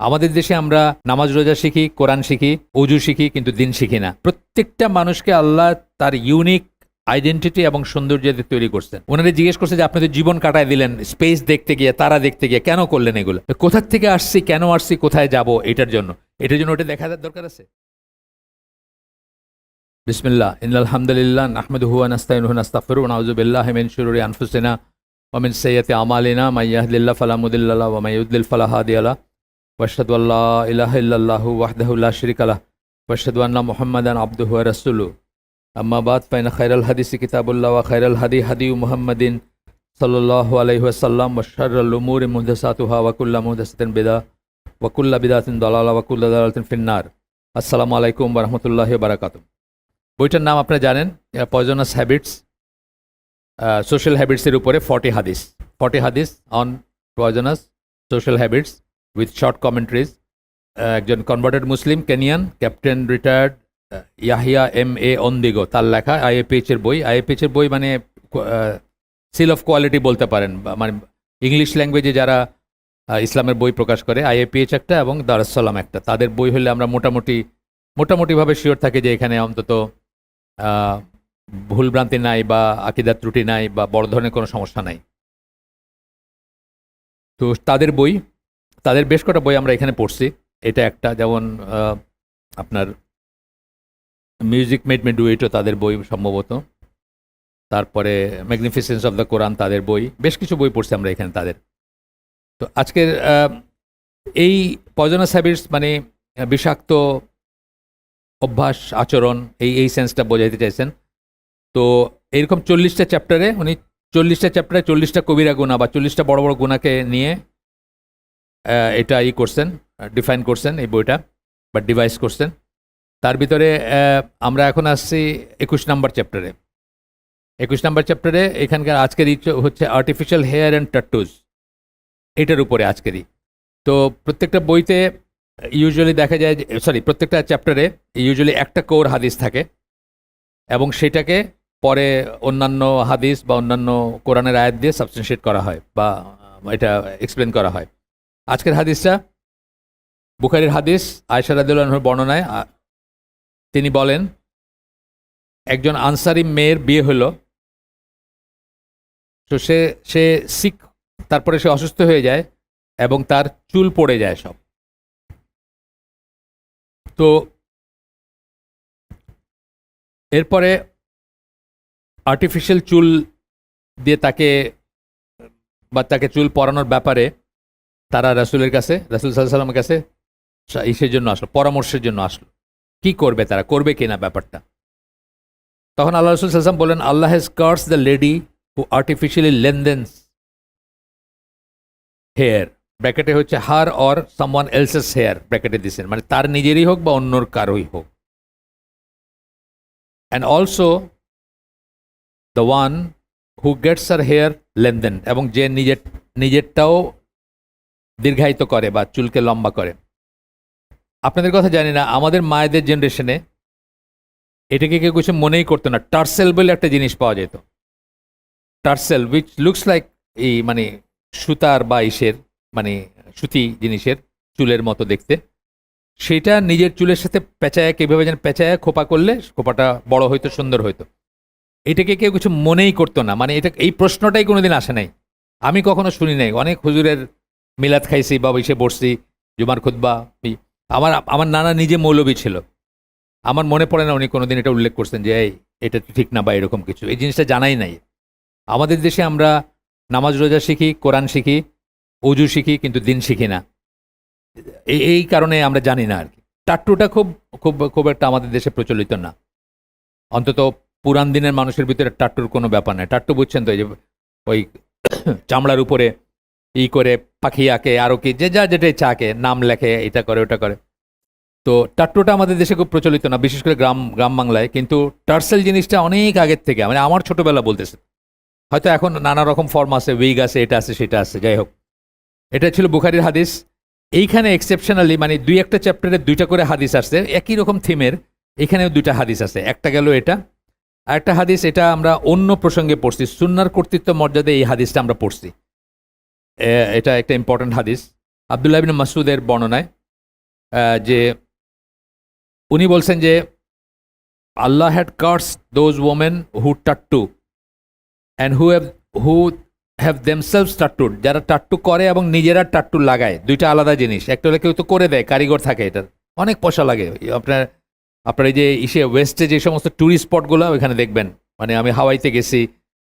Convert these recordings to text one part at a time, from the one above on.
আমাদের দেশে আমরা নামাজ রোজা শিখি, কোরআন শিখি, অজু শিখি, কিন্তু দিন শিখি না। প্রত্যেকটা মানুষকে আল্লাহ তার ইউনিক আইডেন্টিটি এবং সৌন্দর্য দিয়ে তৈরি করছেন। ওনারা জিজ্ঞেস করছে যে আপনাদের জীবন কাটায় দিলেন স্পেস দেখতে গিয়ে, তারা দেখতে গিয়ে, কেন করলেন এগুলো? কোথা থেকে আসছি, কেন আসছি, কোথায় যাব, এটার জন্য ওটা দেখা দরকার আছে। বিসমিল্লাহ, ইন্নাল হামদুলিল্লাহ নাহমাদুহু ওয়া নাস্তাইনুহু ওয়া নাস্তাগফিরুহু ওয়া নাউযু বিল্লাহি মিন শুরুরি আনফুসিনা ওয়া মিন সাইয়্যাতি আমালিনা মান ইয়াহদিল্লাহু ফালা মুদিল্লা লাহু ওয়া মান ইউদ্লিল ফালা হাদিয়া লাহু ওয়া আশহাদু আল্লা ইলাহা ইল্লাল্লাহু ওয়াহদাহু লা শারীকা লাহু ওয়া আশহাদু আন্না মুহাম্মাদান আবদুহু ওয়া রাসূলুহু। আম্মা বাদ, ফাইনা খায়রাল হাদিসি কিতাবুল্লাহ ওয়া খায়রাল হাদি হাদিয়ু মুহাম্মাদিন সাল্লাল্লাহু আলাইহি ওয়াসাল্লাম ওয়া শাররাল উমুরি মুহদাসাতুহা ওয়া কুল্লু মুহদাসাতিন বিদআহ ওয়া কুল্লু বিদআতিন দালালাহ ওয়া কুল্লু দালালাতিন ফিন্নার। আসসালামু আলাইকুম ওয়া রাহমাতুল্লাহি ওয়া বারাকাতুহু। বইটার নাম আপনারা জানেন, পয়জনাস হ্যাবিটস, সোশ্যাল হ্যাবিটসের উপরে 40 হাদিস on poisonous social habits with short commentaries. একজন converted Muslim Kenyan captain retired Yahya MA Ondigo, তার লেখা IAPH এর বই। IAPH এর বই মানে সিল অফ কোয়ালিটি বলতে পারেন, মানে ইংলিশ ল্যাঙ্গুয়েজে যারা ইসলামের বই প্রকাশ করে IAPH একটা এবং দারুস-সালাম একটা, তাদের বই হলে আমরা মোটামুটিভাবে শিওর থাকি যে এখানে অন্তত ভুলভ্রান্তি নাই বা আকিদার ত্রুটি নাই বা বড় ধরনের কোনো সমস্যা নাই। তো তাদের বেশ কটা বই আমরা এখানে পড়ছি। এটা একটা, যেমন আপনার মিউজিক মেড মি ডু ইটও তাদের বই সম্ভবত, তারপরে ম্যাগনিফিসেন্স অফ দ্য কোরআন তাদের বই, বেশ কিছু বই পড়ছি আমরা এখানে তাদের। তো আজকের এই পয়জনাস হ্যাবিটস মানে বিষাক্ত অভ্যাস, আচরণ, এই সেন্সটা বোঝাইতে চাইছেন। তো এইরকম 40টা চ্যাপ্টারে উনি 40টা কবিরা গুনাহ বা 40টা বড় বড় গুনাহকে নিয়ে এটা করছেন, ডিফাইন করছেন এই বইটা বা ডিভাইস করছেন। তার ভিতরে আমরা এখন আসছি 21 নম্বর চ্যাপ্টারে। এখানকার আজকের হচ্ছে আর্টিফিশিয়াল হেয়ার অ্যান্ড ট্যাটুজ, এটার উপরে আজকেরই। তো প্রত্যেকটা বইতে ইউজুয়ালি দেখা যায়, প্রত্যেকটা চ্যাপ্টারে ইউজুয়ালি একটা কোর হাদিস থাকে এবং সেটাকে পরে অন্যান্য হাদিস বা অন্যান্য কোরআনের আয়াত দিয়ে সাবস্টেনশিয়েট করা হয় বা এটা এক্সপ্লেন করা হয়। আজকের হাদিসটা বুখারীর হাদিস, আয়েশা রাদিয়াল্লাহু আনহার বর্ণনায়। তিনি বলেন, একজন আনসারি মেয়ের বিয়ে হলো, তো সে সিক, তারপরে সে অসুস্থ হয়ে যায় এবং তার চুল পড়ে যায় সব। তো এরপরে আর্টিফিশিয়াল চুল দিয়ে তাকে চুল পরানোর ব্যাপারে তারা রাসূল সাল্লাল্লাহু আলাইহি সাল্লামের কাছে ইসের জন্য আসলো, পরামর্শের জন্য আসলো, কি করবে, তারা করবে কিনা ব্যাপারটা। তখন আল্লাহ রাসূল সাল্লাল্লাহু আলাইহি সাল্লাম বলেন, Allah has cursed the lady who artificially lengthens hair, ব্র্যাকেটে হচ্ছে her or someone else's hair, ব্র্যাকেটে দিচ্ছেন, মানে তার নিজেরই হোক বা অন্যর কারোই হোক। And also the one who gets her hair লেনদেন, এবং যে নিজেরটাও দীর্ঘায়িত করে বা চুলকে লম্বা করে। আপনাদের কথা জানি না, আমাদের মায়েদের জেনারেশনে এটাকে কেউ কিছু মনেই করতো না। টার্সেল বলে একটা জিনিস পাওয়া যেত, টার্সেল উইচ লুকস লাইক এই মানে সুতার বা ইসের মানে সুতি জিনিসের চুলের মতো দেখতে। সেটা নিজের চুলের সাথে পেঁচায়, কীভাবে যেন পেঁচায় খোপা করলে খোপাটা বড় হইতো, সুন্দর হইতো। এটাকে কেউ কিছু মনেই করতো না, মানে এই প্রশ্নটাই কোনোদিন আসে নাই, আমি কখনো শুনি নাই। অনেক হুজুরের মিলাদ খাইছি বা ইসে বসছি, জুমার খুতবা। আমার নানা নিজে মৌলবী ছিল, আমার মনে পড়ে না উনি কোনোদিন এটা উল্লেখ করছেন যে এটা ঠিক না বা এরকম কিছু, এই জিনিসটা জানাই নাই। আমাদের দেশে আমরা নামাজ রোজা শিখি, কোরআন শিখি, অজু শিখি, কিন্তু দিন শিখি না। এই কারণে আমরা জানি না আর কি। টাট্টুটা খুব খুব খুব একটা আমাদের দেশে প্রচলিত না, অন্তত পুরান দিনের মানুষের ভিতরে টাট্টুর কোনো ব্যাপার নেই। টাট্টু বুঝছেন তো, যে ওই চামড়ার উপরে করে পাখি আঁকে, আরও কি যে যা যেটাই চাকে নাম লেখে, এটা করে ওটা করে। তো টাট্টুটা আমাদের দেশে খুব প্রচলিত না, বিশেষ করে গ্রাম বাংলায়। কিন্তু টার্সেল জিনিসটা অনেক আগের থেকে, মানে আমার ছোটবেলা বলতেছে, হয়তো এখন নানা রকম ফর্ম আছে, উইগ আছে, এটা আছে সেটা আছে, যাই হোক। এটা ছিল বুখারীর হাদিস। এইখানে এক্সেপশনালি মানে 2-1টা চ্যাপ্টারে 2টা করে হাদিস আসছে একই রকম থিমের, এখানেও 2টা হাদিস আছে। একটা গেল এটা, আর একটা হাদিস এটা আমরা অন্য প্রসঙ্গে পড়ছি, সুন্নাহর কর্তৃত্ব মর্যাদায় এই হাদিসটা আমরা পড়ছি। এটা একটা ইম্পর্টেন্ট হাদিস। আব্দুল্লাহ ইবনে মাসউদের বর্ণনায় যে উনি বলছেন যে Allah had curse those women who tattoo and who have themselves tattooed, যারা টাট্টু করে এবং নিজেরা টাট্টু লাগায়। দুইটা আলাদা জিনিস। একটা হলে কেউ তো করে দেয়, কারিগর থাকে, এটার অনেক পয়সা লাগে। আপনার এই যে ওয়েস্টে যে সমস্ত ট্যুরিস্ট স্পটগুলো ওইখানে দেখবেন, মানে আমি হাওয়াইতে গেছি,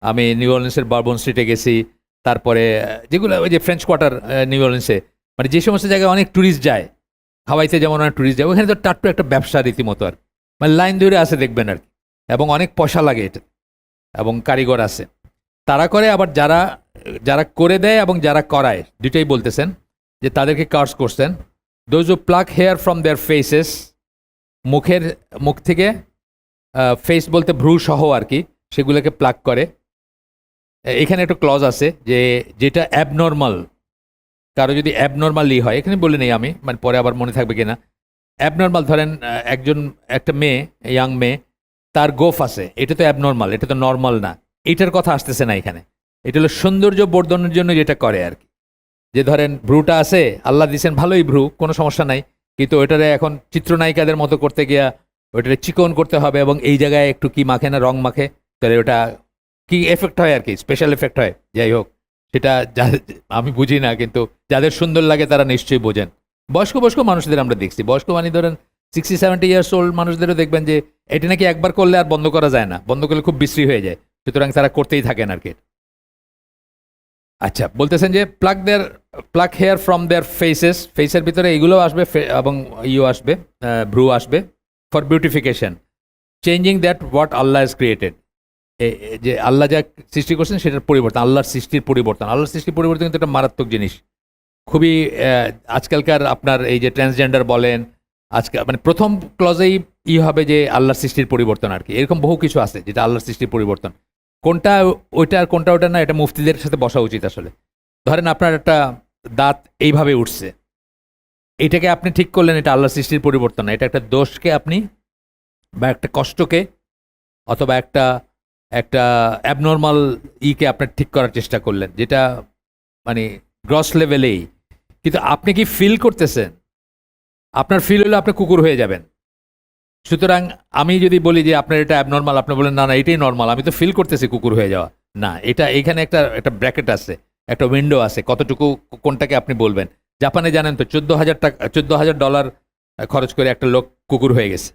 আমি নিউ অর্লিন্সের বারবন স্ট্রিটে গেছি, তারপরে যেগুলো ওই যে ফ্রেঞ্চ কোয়ার্টার নিউ অর্লিন্সে, মানে যে সমস্ত জায়গায় অনেক ট্যুরিস্ট যায়, হাওয়াইতে যেমন অনেক ট্যুরিস্ট যায়, ওখানে তো টাট্টু একটা ব্যবসা রীতিমতো আর, মানে লাইন ধরে আসে দেখবেন আর কি, এবং অনেক পয়সা লাগে এটা, এবং কারিগর আছে তারা করে। আবার যারা যারা করে দেয় এবং যারা করায়, দুইটাই বলতেছেন যে তাদেরকে কার্স করছেন। Those who pluck hair from their faces, মুখ থেকে, ফেস বলতে ভ্রু সহ আর কি, সেগুলোকে প্লাক করে। এখানে একটা ক্লজ আছে যে যেটা অ্যাবনর্মাল, কারো যদি অ্যাবনর্মালি হয়, এখানে বলে নেই আমি, মানে পরে আবার মনে থাকবে কিনা। অ্যাবনর্মাল ধরেন একটা মেয়ে, ইয়াং মেয়ে, তার গোফ আছে, এটা তো অ্যাবনর্মাল, এটা তো নর্মাল না, এটার কথা আসতেছে না এখানে। এটা হলো সৌন্দর্য বর্ধনের জন্য যেটা করে আর কি। যে ধরেন ভ্রুটা আছে, আল্লাহ দিয়েছেন ভালোই ভ্রু, কোনো সমস্যা নাই, কিন্তু ওইটারে এখন চিত্রনায়িকাদের মতো করতে গিয়া ওইটারে চিকন করতে হবে, এবং এই জায়গায় একটু কি মাখে না, রং মাখে, তাহলে ওটা কি এফেক্ট হয় আর কি, স্পেশাল এফেক্ট হয়। যাই হোক, সেটা আমি বুঝি না, কিন্তু যাদের সুন্দর লাগে তারা নিশ্চয়ই বোঝেন। বয়স্ক মানুষদের আমরা দেখছি, বয়স্ক মানে ধরেন 60-70 ইয়ার্স ওল্ড মানুষদেরও দেখবেন যে এটা নাকি একবার করলে আর বন্ধ করা যায় না, বন্ধ করলে খুব বিশ্রী হয়ে যায়, সুতরাং তারা করতেই থাকেন আর কি। আচ্ছা, বলতেছেন যে pluck hair from their faces, ফেসের ভিতরে এইগুলো আসবে, এবং আসবে, ভ্রু আসবে, for beautification, changing that what Allah is created, যে আল্লাহ যা সৃষ্টি করছেন সেটার পরিবর্তন, আল্লাহর সৃষ্টির পরিবর্তন। আল্লাহর সৃষ্টির পরিবর্তন কিন্তু একটা মারাত্মক জিনিস, খুবই আজকালকার আপনার এই যে ট্রান্সজেন্ডার বলেন, আজকাল মানে প্রথম ক্লজেই হবে যে আল্লাহর সৃষ্টির পরিবর্তন আর কি। এরকম বহু কিছু আছে যেটা আল্লাহর সৃষ্টির পরিবর্তন। কোনটা ওইটা আর কোনটা ওটা না, এটা মুফতিদের সাথে বসা উচিত আসলে। ধরেন আপনার একটা দাঁত এইভাবে উঠছে, এটাকে আপনি ঠিক করলেন, এটা আল্লাহর সৃষ্টির পরিবর্তন না, এটা একটা দোষকে আপনি, বা একটা কষ্টকে, অথবা একটা অ্যাবনর্মাল ইকে আপনার ঠিক করার চেষ্টা করলেন, যেটা মানে গ্রস লেভেলেই। কিন্তু আপনি কি ফিল করতেছেন? আপনার ফিল হলে আপনি কুকুর হয়ে যাবেন। সুতরাং আমি যদি বলি যে আপনার এটা অ্যাবনর্মাল, আপনি বলেন না না এটাই নর্মাল, আমি তো ফিল করতেছি কুকুর হয়ে যাওয়া, না, এটা এখানে একটা ব্র্যাকেট আছে, একটা উইন্ডো আছে, কতটুকু কোনটাকে আপনি বলবেন। জাপানে জানেন তো $14,000 খরচ করে একটা লোক কুকুর হয়ে গেছে,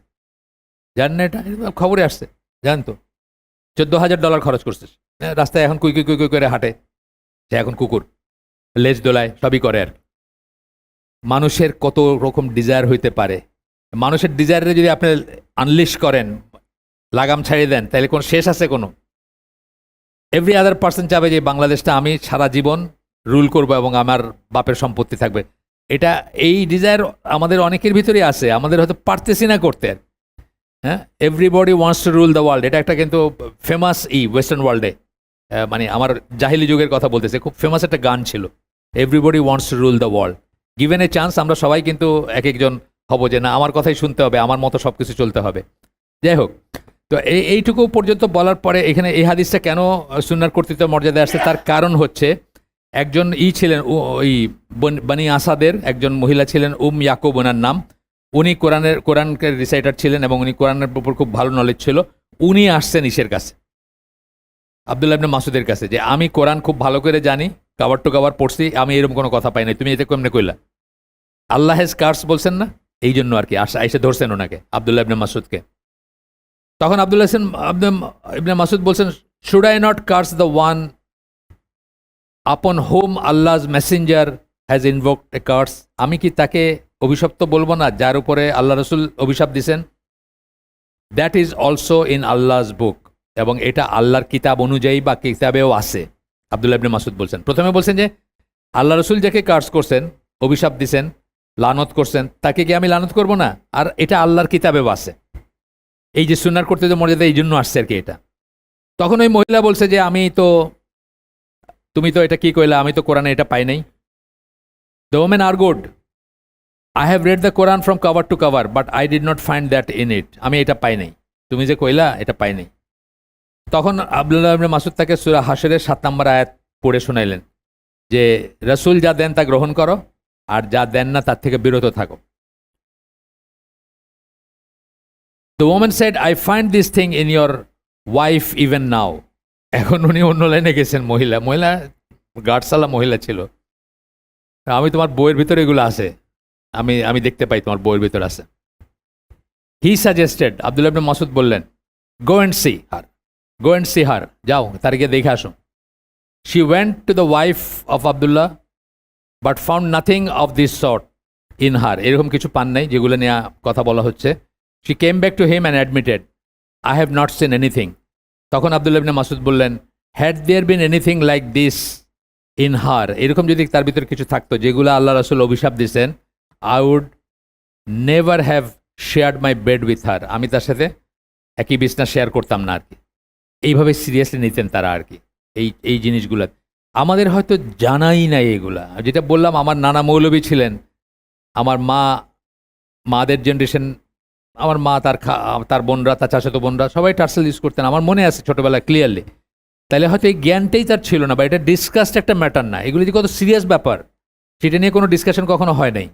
জানেন না? এটা খবরে আসছে, জানেন তো? $14,000 খরচ করছে, রাস্তায় এখন কুই কুই কুই কুই করে হাঁটে, সে এখন কুকুর, লেজ দোলায়, সবই করে। আর মানুষের কত রকম ডিজায়ার হইতে পারে, মানুষের ডিজায়ারে যদি আপনি আনলিশ করেন, লাগাম ছাড়িয়ে দেন, তাহলে কোনো শেষ আছে কোনো? এভরি আদার পার্সন চাবে যে বাংলাদেশটা আমি সারা জীবন রুল করব এবং আমার বাপের সম্পত্তি থাকবে। এটা এই ডিজায়ার আমাদের অনেকের ভিতরেই আছে, আমাদের হয়তো পারতেছি না করতে। হ্যাঁ, everybody wants to rule the world, এটা একটা কিন্তু ফেমাস ওয়েস্টার্ন ওয়ার্ল্ডে, মানে আমার জাহিলি যুগের কথা বলতেছে, খুব ফেমাস একটা গান ছিল, everybody wants to rule the world. Given a chance আমরা সবাই কিন্তু এক একজন হব যে না, আমার কথাই শুনতে হবে, আমার মতো সব কিছু চলতে হবে। যাই হোক, তো এইটুকু পর্যন্ত বলার পরে এখানে এই হাদিসটা কেন সুন্নাহর কর্তৃত্ব মর্যাদা আসছে, তার কারণ হচ্ছে একজন ছিলেন, ওই বনি আসাদের একজন মহিলা ছিলেন, ইয়াকুব ওনার নাম। উনি কোরআনকে রিসাইটার ছিলেন, এবং উনি কোরআনের উপর খুব ভালো নলেজ ছিল। উনি আসছেন ইসের কাছে, আব্দুল্লাহ ইবনে মাসুদের কাছে, যে আমি কোরআন খুব ভালো করে জানি, কভার টু কভার পড়ছি, আমি এরকম কোনো কথা পাই নাই, তুমি এতে কেমনে কইলা? আল্লাহ হ্যাজ কার্স বলছেন না, এই জন্য আর কি এসে ধরছেন ওনাকে, আব্দুল্লাহ ইবনে মাসুদকে। তখন আব্দুল্লাহ ইবনে মাসুদ বলছেন, should I not curse the one upon whom Allah's messenger has invoked a curse? আমি কি তাকে অভিশপ্ত বলবো না যার উপরে আল্লাহ রসুল অভিশাপ দিছেন? দ্যাট ইজ অলসো ইন আল্লাহ's বুক, এবং এটা আল্লাহর কিতাব অনুযায়ী বা কিতাবেও আছে। আব্দুল্লাহ ইবনে মাসুদ বলছেন, প্রথমে বলছেন যে আল্লাহ রসুল যাকে কার্স করছেন, অভিশাপ দিছেন, লানত করছেন, তাকে কি আমি লানত করব না? আর এটা আল্লাহর কিতাবেও আছে। এই যে সুন্নাহর কর্তৃত্ব মর্যাদা এই জন্য আসছে আর কি এটা। তখন ওই মহিলা বলছে যে তুমি তো এটা কি কইলা, আমি তো কোরআনে এটা পাই নাই। The women argued, I have read the Quran from cover to cover, but I did not find that in it. আমি এটা পাই নাই, তুমি যে কইলা এটা পাই নাই। তখন আব্দুল্লাহ ইবনে মাসুদ তাকে সূরা হাশরের 7 নম্বর আয়াত পড়ে শোনাইলেন যে রসুল যা দেন তা গ্রহণ করো, আর যা দেন না তার থেকে বিরত থাকো। The woman said, I find this thing in your wife even now. এখন উনি অন্য লাইনে গেছেন, মহিলা গার্ডসালা মহিলা ছিল। আমি তোমার বইয়ের ভিতরে এগুলো আছে, আমি দেখতে পাই তোমার বইয়ের ভিতরে আছে। He suggested, আব্দুল্লাহ ইবনে মাসউদ বললেন, go and see her, যাও তার গিয়ে দেখে আসো। She went to the wife of Abdullah but found nothing of this sort in her. এরকম কিছু পান নাই যেগুলো নিয়ে কথা বলা হচ্ছে। She came back to him and admitted, I have not seen anything. তখন আব্দুল্লাহ ইবনে মাসউদ বললেন, had there been anything like this in her, এরকম যদি তার ভিতরে কিছু থাকতো যেগুলো আল্লাহ রাসূল অভিশাপ দিয়েছেন, I would never have shared my bed with her. আমি তার সাথে একই বিছনা শেয়ার করতাম না আর কি। এইভাবে সিরিয়াসলি নিতেন তারা আর কি এই জিনিসগুলো। আমাদের হয়তো জানাই নাই এগুলা। যেটা বললাম, আমার নানা মৌলবী ছিলেন, আমার মাদের জেনারেশন, আমার মা তার বোনরা, তার চাচাতো বোনরা সবাই টার্সেল ইউজ করতেন, আমার মনে আছে ছোটবেলায় ক্লিয়ারলি। তাহলে হয়তো এই জ্ঞানটাই তার ছিল না, বা এটা ডিসকাসড একটা ম্যাটার না। এগুলো যে কত সিরিয়াস ব্যাপার সেটা নিয়ে কোনো ডিসকাশন কখনো হয় নাই।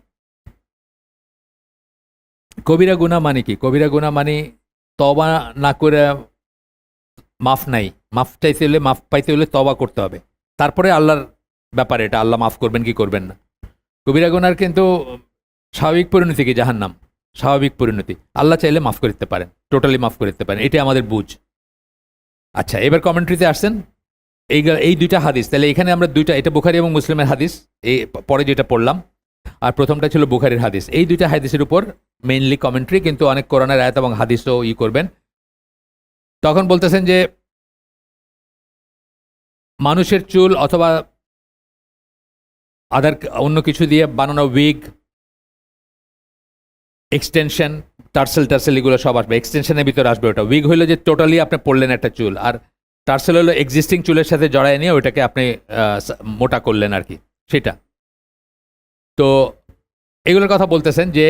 কবিরা গুনাহ মানে কি? কবিরা গুনাহ মানে তওবা না করে মাফ নাই। মাফ পাইতে হলে তওবা করতে হবে, তারপরে আল্লাহর ব্যাপারে এটা, আল্লাহ মাফ করবেন কি করবেন না। কবিরা গুনার কিন্তু স্বাভাবিক পরিণতি কি? জাহান্নাম। স্বাভাবিক পরিণতি। আল্লাহ চাইলে মাফ করে দিতে পারেন, টোটালি মাফ করে দিতে পারেন, এটাই আমাদের বুঝ। আচ্ছা, এবার কমেন্ট্রিতে আসছেন এই দুইটা হাদিস। তাহলে এখানে আমরা দুইটা, এটা বুখারী এবং মুসলিমের হাদিস, এই পরে যেটা পড়লাম, আর প্রথমটা ছিল বুখারীর হাদিস। এই দুইটা হাদিসের উপর মেইনলি কমেন্ট্রি, কিন্তু অনেক কোরআনের আয়াত এবং হাদিসও করবেন। তখন বলতেছেন যে মানুষের চুল অথবা অন্য কিছু দিয়ে বানানো উইগ, এক্সটেনশন, টার্সেল এগুলো সব আসবে। এক্সটেনশনের ভিতরে আসবে ওটা। উইগ হইলো যে টোটালি আপনি পড়লেন একটা চুল, আর টার্সেল হলো এক্সিস্টিং চুলের সাথে জড়ায় নিয়ে ওইটাকে আপনি মোটা করলেন আর কি, সেটা। তো এগুলোর কথা বলতেছেন যে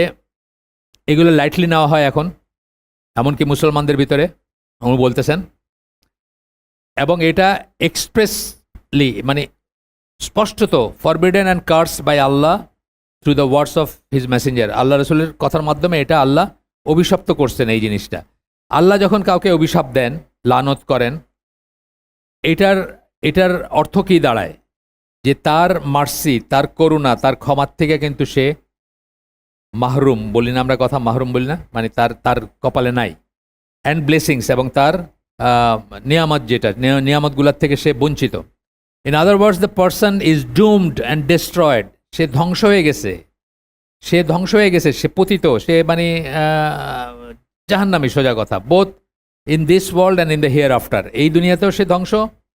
এগুলো লাইটলি নেওয়া হয় এখন, এমনকি মুসলমানদের ভিতরে উনি বলতেছেন। এবং এটা এক্সপ্রেসলি মানে স্পষ্টত forbidden and curse by Allah through the words of his messenger. আল্লাহ রসুলের কথার মাধ্যমে এটা আল্লাহ অভিশপ্ত করছেন এই জিনিসটা। আল্লাহ যখন কাউকে অভিশাপ দেন, লানত করেন, এটার অর্থ কি দাঁড়ায়? যে তার মার্সি, তার করুণা, তার ক্ষমার থেকে কিন্তু সে মাহরুম, বলি না আমরা কথা, মাহরুম বলি না, মানে তার কপালে নাই। অ্যান্ড ব্লেসিংস, এবং তার নিয়ামত, যেটা নিয়ামতগুলোর থেকে সে বঞ্চিত। In other words, the person is doomed and destroyed. সে ধ্বংস হয়ে গেছে, সে পতিত, সে মানে জাহান্নামী, সোজা কথা। Both in this world and in the here after. এই দুনিয়াতেও সে ধ্বংস,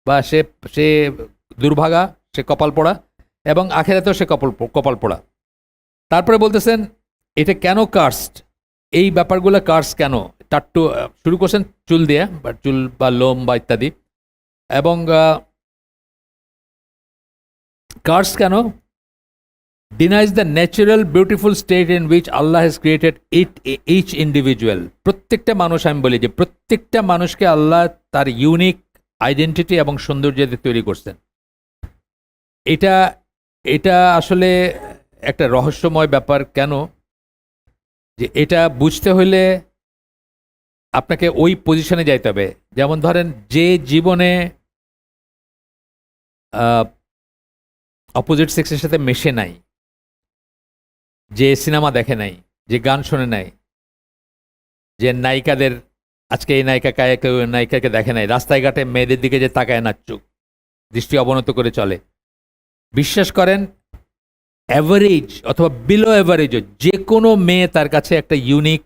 বা সে দুর্ভাগা, সে কপাল পোড়া, এবং আখেরাতেও সে কপাল পোড়া। তারপরে বলতেছেন এটা কেন কার্সড, এই ব্যাপারগুলো কার্স কেন। টাট্টু শুরু করছেন চুল দিয়ে, বা চুল বা লোম বা ইত্যাদি। এবং কার্স কেন? Denies the natural beautiful state in which Allah has created each individual. প্রত্যেকটা মানুষ, আমি বলি যে প্রত্যেকটা মানুষকে আল্লাহ তার ইউনিক আইডেন্টিটি এবং সৌন্দর্য তৈরি করছেন। এটা আসলে একটা রহস্যময় ব্যাপার। কেন? যে এটা বুঝতে হলে আপনাকে ওই পজিশনে যাইতে হবে। যেমন ধরেন, যে জীবনে অপোজিট সেক্সের সাথে মেশে নাই, যে সিনেমা দেখে নাই, যে গান শোনে নাই, যে নায়িকাদের, আজকে এই নায়িকাকে দেখে নাই, রাস্তায় ঘাটে মেয়েদের দিকে যে তাকায় না, চোখ দৃষ্টি অবনত করে চলে, বিশ্বাস করেন অ্যাভারেজ অথবা বিলো অ্যাভারেজও যে কোনো মেয়ে তার কাছে একটা ইউনিক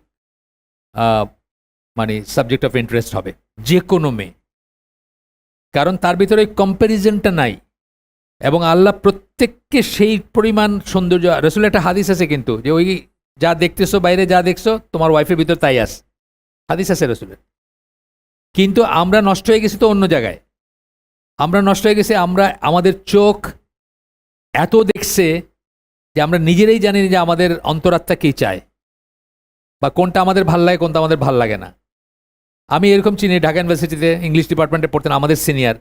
মানে সাবজেক্ট অফ ইন্টারেস্ট হবে, যে কোনো মেয়ে। কারণ তার ভিতরে ওই কম্প্যারিজনটা নাই, এবং আল্লাহ প্রত্যেককে সেই পরিমাণ সৌন্দর্য। রসুলের একটা হাদিস আছে কিন্তু, যে ওই যা দেখতেছো বাইরে, যা দেখছো তোমার ওয়াইফের ভিতর তাই আছে, হাদিস আছে রসুলের। কিন্তু আমরা নষ্ট হয়ে গেছি তো অন্য জায়গায়। আমরা নষ্ট হয়ে গেছি, আমাদের চোখ এত দেখছে যে আমরা নিজেরাই জানি যে আমাদের অন্তরাত্মা কি চায়, বা কোনটা আমাদের ভাল লাগে, কোনটা আমাদের ভাল লাগে না। আমি এরকম চিনি, ঢাকা ইউনিভার্সিটিতে ইংলিশ ডিপার্টমেন্টে পড়তেন আমাদের সিনিয়র,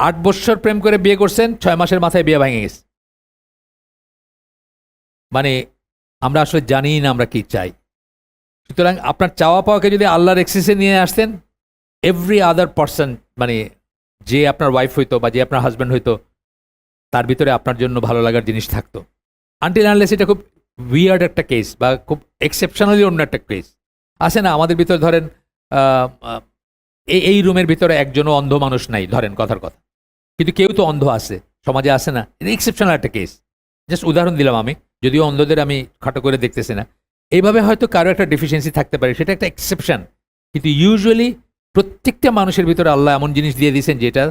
8 বৎসর প্রেম করে বিয়ে করছেন, 6 মাসের মাথায় বিয়ে ভেঙে গেছে। মানে আমরা আসলে জানি না আমরা কি চাই। সুতরাং আপনার চাওয়া পাওয়াকে যদি আল্লাহর এক্সেসে নিয়ে আসতেন, এভরি আদার পার্সন, মানে যে আপনার ওয়াইফ হইতো বা যে আপনার হাজব্যান্ড হইতো, তার ভিতরে আপনার জন্য ভালো লাগার জিনিস থাকতো। আনটিল আনলেস এটা খুব উইয়ার্ড একটা কেস বা খুব এক্সেপশনালি অন্য একটা কেস আছে না আমাদের ভিতরে। ধরেন এই রুমের ভিতরে একজনও অন্ধ মানুষ নাই, ধরেন কথার কথা, কিন্তু কেউ তো অন্ধ আছে, সমাজে আছে না? এটা এক্সেপশনাল একটা কেস, জাস্ট উদাহরণ দিলাম আমি, যদিও অন্ধদের আমি খাটো করে দেখতেছি না। এইভাবে হয়তো কারো একটা ডেফিসিয়েন্সি থাকতে পারে, সেটা একটা এক্সেপশন, কিন্তু ইউজুয়ালি প্রত্যেকটা মানুষের ভিতরে আল্লাহ এমন জিনিস দিয়ে দিয়েছেন যেটা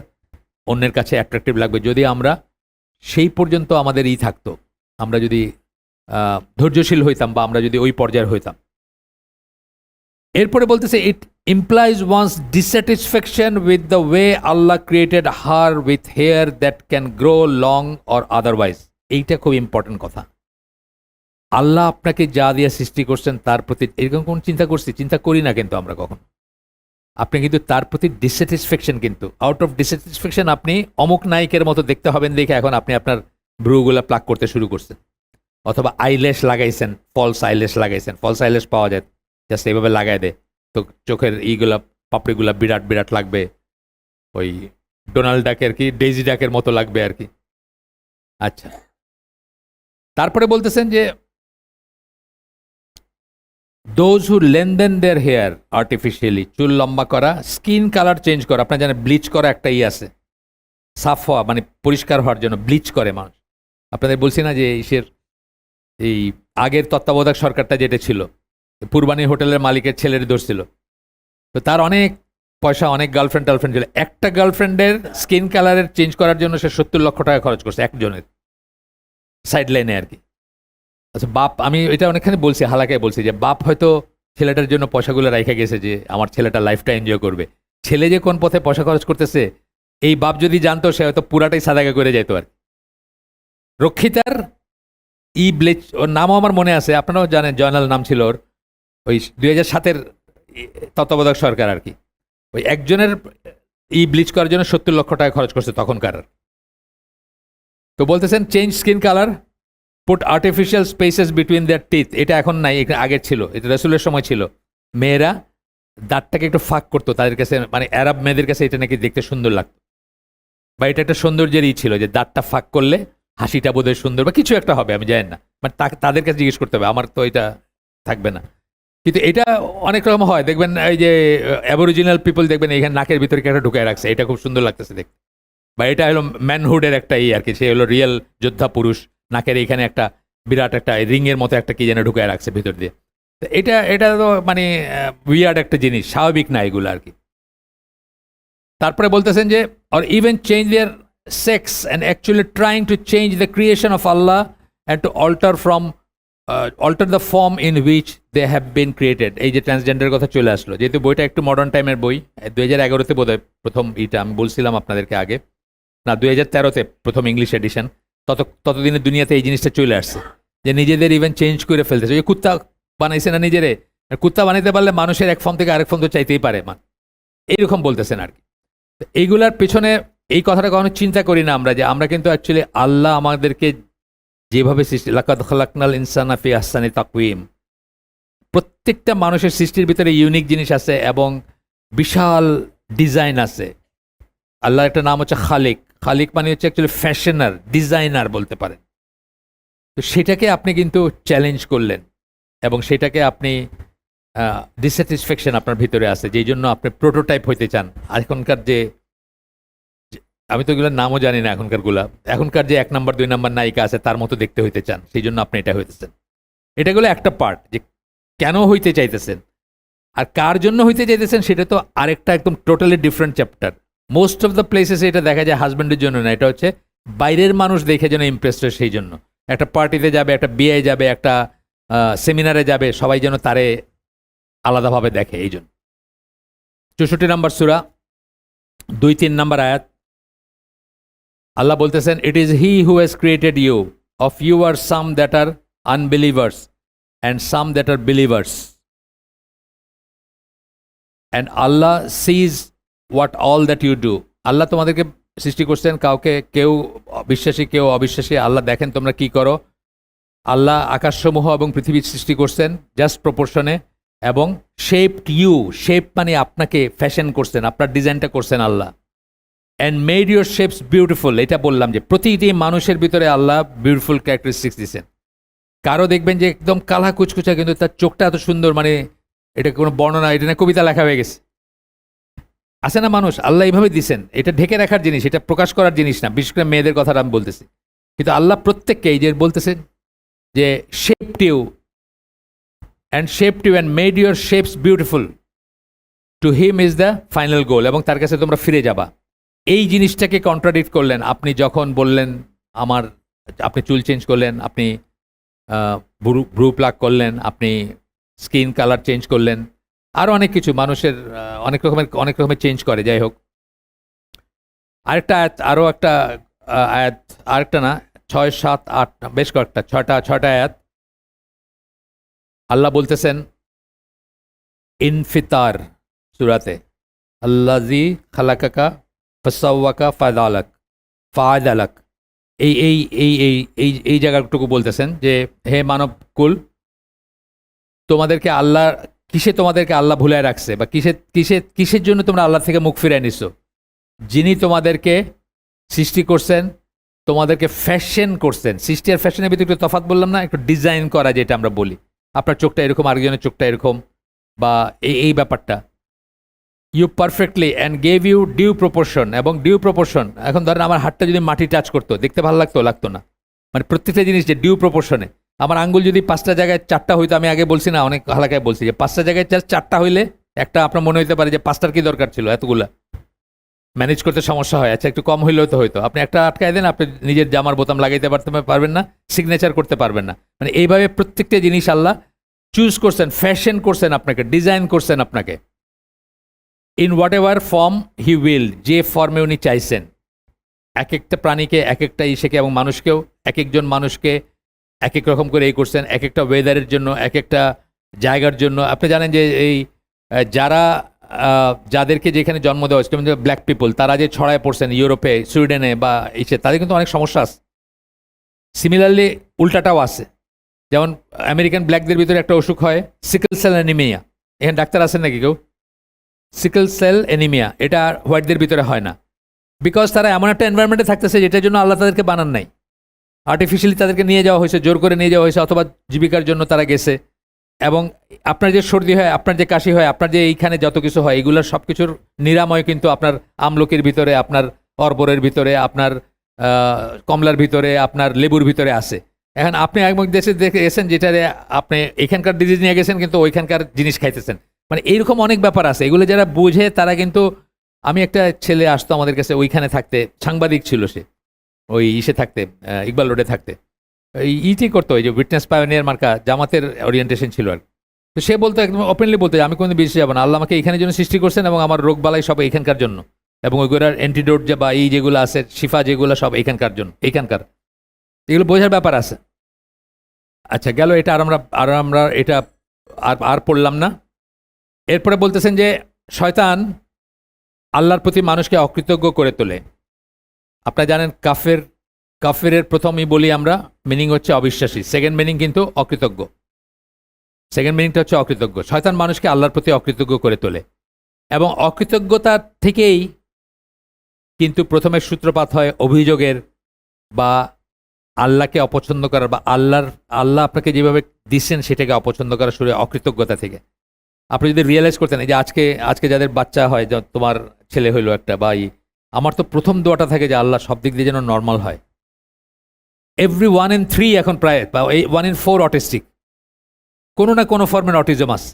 অন্যের কাছে অ্যাট্রাকটিভ লাগবে, যদি আমরা সেই পর্যন্ত আমাদের থাকতো, আমরা যদি ধৈর্যশীল হইতাম বা আমরা যদি ওই পর্যায়ের হইতাম। এরপরে বলতেছে ইট implies one's dissatisfaction with the way Allah created her with hair that can grow long or otherwise. এইটা খুব ইম্পর্টেন্ট কথা। আল্লাহ আপনাকে যা দিয়ে সৃষ্টি করছেন তার প্রতি এরকম কোন চিন্তা করি না কিন্তু আমরা কখন। আপনি কিন্তু তার প্রতি ডিসস্যাটিসফ্যাকশন, কিন্তু আউট অফ ডিসস্যাটিসফ্যাকশন আপনি অমুক নায়িকের মতো দেখতে হবেন দেখে এখন আপনি আপনার ভ্রুগুলা প্লাক করতে শুরু করছেন, অথবা আইল্যাশ লাগাইছেন, ফলস আইল্যাশ লাগাইছেন। ফলস আইল্যাশ পাওয়া যায়, জাস্ট এইভাবে লাগাই দেয়, তো চোখের এইগুলা পাপড়িগুলা বিরাট বিরাট লাগবে, ওই ডোনাল্ড ডাকের কি ডেইজি ডাকের মতো লাগবে আর কি। আচ্ছা, তারপরে বলতেছেন যে দোজ হু লেনদেন দেয়ার হেয়ার আর্টিফিশিয়ালি, চুল লম্বা করা, স্কিন কালার চেঞ্জ করা। আপনার জানেন ব্লিচ করা একটা আছে, সাফ হওয়া মানে পরিষ্কার হওয়ার জন্য ব্লিচ করে মানুষ। আপনাদের বলছি না যে এই আগের তত্ত্বাবধায়ক সরকারটা যেটা ছিল, পূর্বানী হোটেলের মালিকের ছেলের দোষ ছিল, তো তার অনেক পয়সা, অনেক টার্লফ্রেন্ড ছিল। একটা গার্লফ্রেন্ডের স্কিন কালারের চেঞ্জ করার জন্য সে 70 লক্ষ টাকা খরচ করছে একজনের, সাইড লাইনে আর কি। আচ্ছা, বাপ, আমি এটা অনেকখানি বলছি, হালাকায় বলছি যে বাপ হয়তো ছেলেটার জন্য পয়সাগুলো রাইখা গেছে যে আমার ছেলেটা লাইফটা এনজয় করবে। ছেলে যে কোন পথে পয়সা খরচ করতেছে এই বাপ যদি জানতো, সে হয়তো পুরাটাই সাদাকা করে যেত আর। রক্ষিতার ব্লিচ, ওর নামও আমার মনে আছে, আপনারাও জানেন, জয়নাল নাম ছিল ওর, ওই 2007-এর তত্ত্বাবধায়ক সরকার আর কি। ওই একজনের ব্লিচ করার জন্য 70 লক্ষ টাকা খরচ করছে তখনকার। তো বলতেছেন change skin colour, put artificial spaces between দেয়ার টিথ। এটা এখন নাই, এটা আগের ছিল, এটা রাসূলের সময় ছিল। মেয়েরা দাঁতটাকে একটু ফাঁক করতো, তাদের কাছে মানে আরব মেয়েদের কাছে এটা নাকি দেখতে সুন্দর লাগতো, বা এটা একটা সৌন্দর্যেরই ছিল যে দাঁতটা ফাঁক করলে হাসিটা বোধহয় সুন্দর বা কিছু একটা হবে, আমি জানি না, মানে তাদের কাছে জিজ্ঞেস করতে হবে, আমার তো এটা থাকবে না। কিন্তু এটা অনেক রকম হয়, দেখবেন এই যে অ্যাবরিজিনাল পিপল দেখবেন এখানে নাকের ভিতরে কি একটা ঢুকায় রাখছে, এটা খুব সুন্দর লাগতেছে দেখতে, বা এটা হলো ম্যানহুডের একটা আর কি, সে হলো রিয়েল যোদ্ধা পুরুষ, নাকের এইখানে একটা বিরাট একটা রিং এর মতো একটা কি যেন ঢুকায় রাখছে ভিতর দিয়ে। তো এটা তো মানে উইয়ার্ড একটা জিনিস, স্বাভাবিক না এগুলো আর কি। তারপরে বলতেছেন যে or even change their sex and actually trying to change the creation of Allah and to alter the form in which they have been created. এই যে ট্রান্সজেন্ডারের কথা চলে আসলো, যেহেতু বইটা একটু মডার্ন টাইমের বই, 2011-তে বোধহয় প্রথম আমি বলছিলাম আপনাদেরকে আগে, না 2013-তে প্রথম ইংলিশ এডিশন। ততদিনে দুনিয়াতে এই জিনিসটা চলে আসছে যে নিজেদের ইভেন চেঞ্জ করে ফেলতেছে। ওই কুত্তা বানাইছে না নিজেরে, কুত্তা বানাইতে পারলে মানুষের এক ফর্ম থেকে আরেক ফর্ম তো চাইতেই পারে, এইরকম বলতেছেন আর কি। এইগুলার পেছনে এই কথাটা কখনো চিন্তা করি না আমরা, যে আমরা কিন্তু অ্যাকচুয়ালি আল্লাহ আমাদেরকে যেভাবে সৃষ্টি, লাকাদ খালাকনাল ইনসানা ফি আহসানি তাকওয়িম, প্রত্যেকটা মানুষের সৃষ্টির ভিতরে ইউনিক জিনিস আছে এবং বিশাল ডিজাইন আছে। আল্লাহর একটা নাম হচ্ছে খালিক। খালিক মানে হচ্ছে অ্যাকচুয়ালি ফ্যাশনার, ডিজাইনার বলতে পারেন। তো সেটাকে আপনি কিন্তু চ্যালেঞ্জ করলেন এবং সেটাকে আপনি ডিসস্যাটিসফ্যাকশন আপনার ভিতরে আছে, যেই জন্য আপনি প্রোটোটাইপ হইতে চান। এখনকার যে আমি তো এগুলোর নামও জানি না, এখনকার যে 1 নাম্বার 2 নাম্বার নায়িকা আছে তার মতো দেখতে হইতে চান, সেই জন্য আপনি এটা হইতেছেন। এটাগুলো একটা পার্ট, যে কেন হইতে চাইতেছেন আর কার জন্য হইতে চাইতেছেন সেটা তো আরেকটা একদম totally different chapter. Most of the প্লেসেসে এটা দেখা যায় হাজব্যান্ডের জন্য না, এটা হচ্ছে বাইরের মানুষ দেখে যেন ইমপ্রেসড হয়, সেই জন্য একটা পার্টিতে যাবে, একটা বিয়ে যাবে, একটা সেমিনারে যাবে, সবাই যেন তারে আলাদাভাবে দেখে, এই জন্য। 64 নম্বর সূরা 2-3 নম্বর আয়াত, আল্লাহ বলতেছেন it is he who has created you, of you are some that are unbelievers and some that are believers, and Allah sees what all that you do. আল্লাহ তোমাদেরকে সৃষ্টি করছেন, কেউ বিশ্বাসী কেউ অবিশ্বাসী, আল্লাহ দেখেন তোমরা কি করো, আল্লাহ আকাশসমূহ এবং পৃথিবীর সৃষ্টি করছেন জাস্ট প্রপোর্শনে, এবং শেপড ইউ, শেপ মানে আপনাকে ফ্যাশন করছেন, আপনার ডিজাইনটা করছেন আল্লাহ। And made your shapes beautiful, এটা বললাম যে প্রতিটি মানুষের ভিতরে আল্লাহ বিউটিফুল ক্যারেক্টারিস্টিক্স দিচ্ছেন। কারো দেখবেন যে একদম কালা কুচকুচা, কিন্তু তার চোখটা এত সুন্দর, মানে এটা কোনো বর্ণনা, এটা না কবিতা লেখা হয়ে গেছে। আছে না মানুষ, আল্লাহ এইভাবে দিছেন, এটা ঢেকে রাখার জিনিস, এটা প্রকাশ করার জিনিস না, বিশেষ করে মেয়েদের কথাটা আমি বলতেছি। কিন্তু আল্লাহ প্রত্যেককে এই যে বলতেছেন যে shaped you and made your shapes beautiful, to him is the final goal, এবং তার কাছে তোমরা ফিরে যাবা। এই জিনিসটাকে কন্ট্রাডিক্ট করলেন আপনি যখন বললেন আপনি চুল চেঞ্জ করলেন, আপনি ভ্রু প্লাক করলেন, আপনি স্কিন কালার চেঞ্জ করলেন, আরও অনেক কিছু মানুষের অনেক রকমের চেঞ্জ করে। যাই হোক, আরেকটা আয়াত, আরও একটা আয়াত, আরেকটা না, 6, 7, 8, বেশ কয়েকটা, ছয়টা আয়াত আল্লাহ বলতেছেন ইনফিতার সূরাতে, আল্লাযী খালাকাকা ফাসাওয়াকা ফাআদালাক, এই এই এই এই এই এই জায়গাটুকু বলতেছেন যে হে মানব কুল, তোমাদেরকে আল্লাহ ভুলায় রাখছে, বা কিসের জন্য তোমরা আল্লাহ থেকে মুখ ফিরায় নিছো? যিনি তোমাদেরকে সৃষ্টি করছেন, তোমাদেরকে ফ্যাশন করছেন। সৃষ্টি আর ফ্যাশনের ভিতরে একটু তফাৎ বললাম না, একটু ডিজাইন করা যেটা আমরা বলি, আপনার চোখটা এরকম, আরেকজনের চোখটা এরকম, বা এই ব্যাপারটা। You perfectly and gave you due proportion, এবং ডিউ প্রপোর্শন, এখন ধরেন আমার হাতটা যদি মাটি টাচ করতো, দেখতে ভালো লাগতো না, মানে প্রত্যেকটা জিনিস যে ডিউ প্রপোর্শনে। আমার আঙ্গুল যদি 5টা জায়গায় 4টা হইতো, আমি আগে বলছি না, অনেক হালাকায় বলছি যে 5টা জায়গায় 4টা হইলে একটা আপনার মনে হইতে পারে যে 5টার কি দরকার ছিল, এতগুলা ম্যানেজ করতে সমস্যা হয়। আচ্ছা, একটু কম হইলেও তো হয়তো, আপনি একটা আটকায় দেন, আপনি নিজের জামার বোতাম লাগাইতে পারবেন না, সিগনেচার করতে পারবেন না। মানে এইভাবে প্রত্যেকটা জিনিস আল্লাহ চুজ করছেন, ফ্যাশন করছেন আপনাকে, ডিজাইন করছেন আপনাকে, in what ever form he will, যে ফর্মে উনি চাইছেন। এক একটা প্রাণীকে, এক একটা ইসেকে, এবং মানুষকেও, এক একজন মানুষকে এক এক রকম করে এই করছেন, এক একটা ওয়েদারের জন্য, এক একটা জায়গার জন্য। আপনি জানেন যে এই যাদেরকে যেখানে জন্ম দেওয়া হয়েছে, যেমন ব্ল্যাক পিপল, তারা যে ছড়ায় পড়ছেন ইউরোপে, সুইডেনে বা ইসে, তাদের কিন্তু অনেক সমস্যা আছে। সিমিলারলি উল্টাটাও আছে, যেমন আমেরিকান ব্ল্যাকদের ভিতরে একটা অসুখ হয় সিকেল সেল অ্যানিমিয়া। এখানে ডাক্তার আছেন নাকি কেউ? সিকেল সেল অ্যানিমিয়া, এটা হোয়াইটদের ভিতরে হয় না, বিকজ তারা এমন একটা এনভায়রনমেন্টে থাকতেছে যেটার জন্য আল্লাহ তাদেরকে বানান নাই। আর্টিফিশিয়ালি তাদেরকে নিয়ে যাওয়া হয়েছে, জোর করে নিয়ে যাওয়া হয়েছে, অথবা জীবিকার জন্য তারা গেছে। এবং আপনার যে সর্দি হয়, আপনার যে কাশি হয়, আপনার যে এইখানে যত কিছু হয়, এগুলোর সব কিছুর নিরাময় কিন্তু আপনার আমলকির ভিতরে, আপনার অর্বরের ভিতরে, আপনার কমলার ভিতরে, আপনার লেবুর ভিতরে আছে। এখন আপনি এক দেশে দেখে গেছেন যেটারে আপনি এখানকার ডিজিজ নিয়ে গেছেন, কিন্তু ওইখানকার জিনিস খাইতেছেন। মানে এইরকম অনেক ব্যাপার আছে, এগুলো যারা বুঝে তারা কিন্তু। আমি একটা ছেলে আসতো আমাদের কাছে, ওইখানে থাকতে, সাংবাদিক ছিল সে, ওই ইসে থাকতে, ইকবাল রোডে থাকতে, ইটি করতো, ওই যে উইটনেস পায়োনিয়ার মার্কা জামাতের ওরিয়েন্টেশন ছিল আর। তো সে বলতো, একদম ওপেনলি বলতো, আমি কোনো বিদেশে যাবো না, আল্লাহ আমাকে এখানের জন্য সৃষ্টি করছেন, এবং আমার রোগ বালাই সব এখানকার জন্য, এবং ওইগুলোর অ্যান্টিডোট যে বা এই যেগুলো আছে, শিফা যেগুলো, সব এখানকার জন্য, এখানকার। এগুলো বোঝার ব্যাপার আছে। আচ্ছা, গেল এটা। আর আমরা এটা আর পড়লাম না। এরপরে বলতেছেন যে শয়তান আল্লাহর প্রতি মানুষকে অকৃতজ্ঞ করে তোলে। আপনারা জানেন কাফেরের প্রথমই বলি আমরা মিনিং হচ্ছে অবিশ্বাসী, সেকেন্ড মিনিং কিন্তু অকৃতজ্ঞ। সেকেন্ড মিনিংটা হচ্ছে অকৃতজ্ঞ। শয়তান মানুষকে আল্লাহর প্রতি অকৃতজ্ঞ করে তোলে, এবং অকৃতজ্ঞতা থেকেই কিন্তু প্রথমে সূত্রপাত হয় অভিযোগের, বা আল্লাহকে অপছন্দ করার, বা আল্লাহ আপনাকে যেভাবে দিচ্ছেন সেটাকে অপছন্দ করা শুরু হয় অকৃতজ্ঞতা থেকে। আপনি যদি রিয়েলাইজ করতেন, এই যে আজকে যাদের বাচ্চা হয়, তোমার ছেলে হইলো একটা, বা আমার তো প্রথম দোয়াটা থাকে যে আল্লাহ সব দিক দিয়ে যেন নর্মাল হয়। এভরি 1 in 3 এখন প্রায়, বা 1 in 4 অটিস্টিক, কোনো না কোনো ফর্মের অটিজম আছে।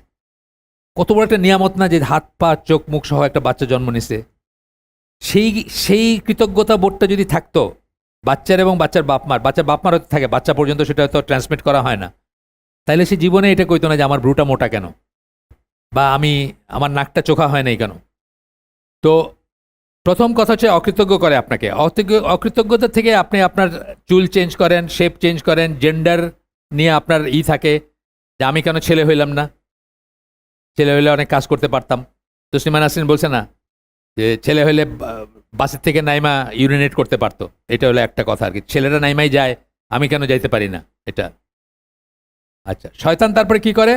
কত বড় একটা নিয়ামত না, যে হাত পা চোখ মুখ সহ একটা বাচ্চা জন্ম নিছে। সেই কৃতজ্ঞতা বোধটা যদি থাকতো বাচ্চার, এবং বাচ্চার বাপমার হয়তো থাকে, বাচ্চা পর্যন্ত সেটা হয়তো ট্রান্সমিট করা হয় না, তাইলে সে জীবনে এটা কইতো না যে আমার ভ্রুটা মোটা কেন, বা আমার নাকটা চোখা হয় নাই কেন। তো প্রথম কথা হচ্ছে অকৃতজ্ঞ করে আপনাকে। অকৃতজ্ঞতা থেকে আপনি আপনার চুল চেঞ্জ করেন, শেপ চেঞ্জ করেন, জেন্ডার নিয়ে আপনার থাকে যে আমি কেন ছেলে হইলাম না, ছেলে হইলে অনেক কাজ করতে পারতাম। তো তসলিমা নাসরিন বলছে না যে ছেলে হইলে বাসের থেকে নাইমা ইউরিনেট করতে পারতো, এটা হলো একটা কথা আর কি। ছেলেরা নাইমাই যায়, আমি কেন যাইতে পারি না, এটা আচ্ছা, শয়তান তারপরে কি করে?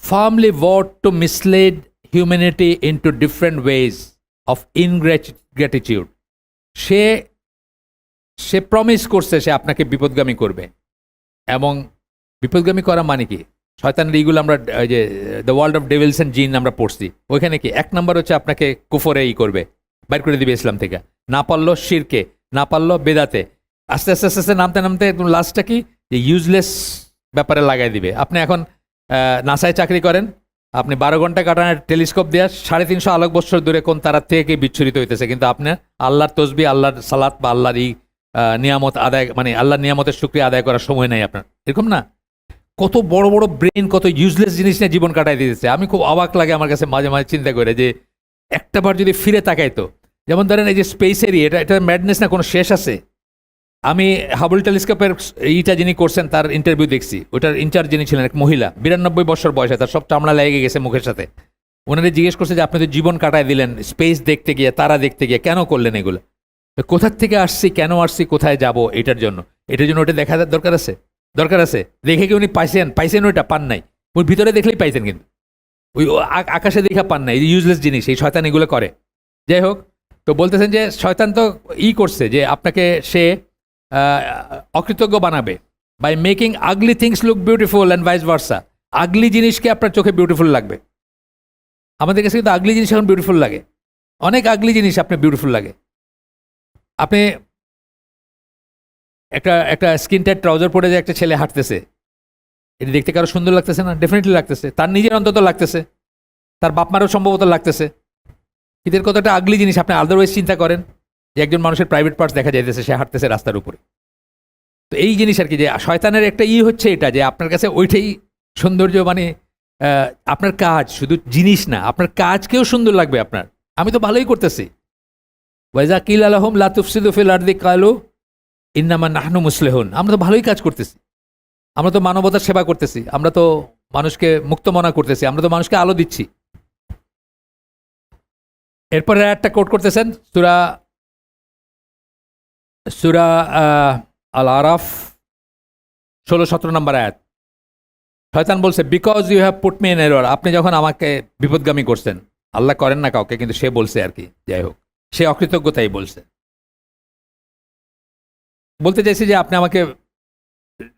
Firmly vowed to mislead humanity into different ways of ingratitude. Say say promise করছে সে আপনাকে বিপদগামী করবে। এবং বিপদগামী করা মানে কি? শয়তানের এইগুলো আমরা ওই যে the world of Devil's and জিন আমরা পড়ছি, ওইখানে কি এক নম্বর হচ্ছে আপনাকে কুফরে করবে, বাইর করে দিবে ইসলাম থেকে, না পারলো শিরকে, না পারলো বেদাতে, আস্তে আস্তে আস্তে আস্তে নামতে নামতে একদম লাস্টটা কি যে ইউজলেস ব্যাপারে লাগাই দিবে। আপনি এখন নাসায় চাকরি করেন, আপনি 12 ঘন্টা কাটানোর টেলিস্কোপ দেওয়া 350 আলোক বৎসর দূরে কোন তারা থেকে বিচ্ছুরিত হইতেছে, কিন্তু আপনার আল্লাহর তসবি, আল্লাহর সালাত বা আল্লাহর এই নিয়ামত আদায়, মানে আল্লাহর নিয়ামতের শুকরিয়া আদায় করার সময় নাই আপনার। এরকম না? কত বড় বড় ব্রেন, কত ইউজলেস জিনিস নিয়ে জীবন কাটাই দিতেছে। আমি খুব অবাক লাগে আমার কাছে মাঝে মাঝে চিন্তা করে যে একটা বার যদি ফিরে তাকাইতো, যেমন ধরেন এই যে স্পেস এরিয়া, এটা ম্যাডনেস না, কোনো শেষ আছে? আমি হাবল টেলিস্কোপের এইটা যিনি করছেন তার ইন্টারভিউ দেখছি, ওটার ইনচার্জ যিনি ছিলেন এক মহিলা, 92 বছর বয়সে, তার সব চামড়া লেগে গেছে মুখের সাথে। ওনারা জিজ্ঞেস করছে যে আপনি তো জীবন কাটায় দিলেন স্পেস দেখতে গিয়ে, তারা দেখতে গিয়ে, কেন করলেন এগুলো? কোথার থেকে আসছি, কেন আসছি, কোথায় যাব, এটার জন্য ওটা দেখা দরকার আছে, দরকার আছে। দেখে কি উনি পাইছেন ওইটা? পান নাই। ওই ভিতরে দেখলেই পাইছেন, কিন্তু ওই আকাশে দেখা পান নাই। ইউজলেস জিনিস এই শয়তান এগুলো করে। যাই হোক, তো বলতেছেন যে শয়তান তো করছে যে আপনাকে সে অকৃতজ্ঞ বানাবে by making ugly things look beautiful and vice versa. Ugly জিনিসকে আপনার চোখে বিউটিফুল লাগবে। আমাদের কাছে কিন্তু আগলি জিনিস এখন বিউটিফুল লাগে, অনেক আগলি জিনিস আপনার বিউটিফুল লাগে। আপনি একটা স্কিন টাইট ট্রাউজার পরে যে একটা ছেলে হাঁটতেছে, এটা দেখতে কারো সুন্দর লাগতেছে না? ডেফিনেটলি লাগতেছে, তার নিজের অন্তত লাগতেছে, তার বাপ মারও সম্ভবত লাগতেছে। এদের কত একটা আগলি জিনিস। আপনি আদারওয়াইজ চিন্তা করেন যে একজন মানুষের প্রাইভেট পার্টস দেখা যাইতেছে, সে হাঁটতেছে রাস্তার উপরে। তো এই জিনিস আর কি, যে শয়তানের একটা হচ্ছে এটা, যে আপনার কাছে ওইটাই সৌন্দর্য, মানে আপনার কাজ শুধু জিনিস না, আপনার কাজকেও সুন্দর লাগবে আপনার। আমি তো ভালোই করতেছি। ওয়াইজা কিল আলহম লা তুফসিদু ফিল আরদি কালু ইন্নামা নাহনু মুসলিহুন। আমরা তো ভালোই কাজ করতেছি, আমরা তো মানবতার সেবা করতেছি, আমরা তো মানুষকে মুক্তমনা করতেছি, আমরা তো মানুষকে আলো দিচ্ছি। এরপরে একটা কোট করতেছেন সূরা আল আরাফ 16-17 নম্বর আয়াত। শয়তান বলছে, because you have put me in error. আপনি যখন আমাকে বিপদগামী করছেন, আল্লাহ করেন না কাউকে, কিন্তু সে বলছে আর কি, যাই হোক, সে অকৃতজ্ঞতাই বলছে। বলতে চাইছি যে আপনি আমাকে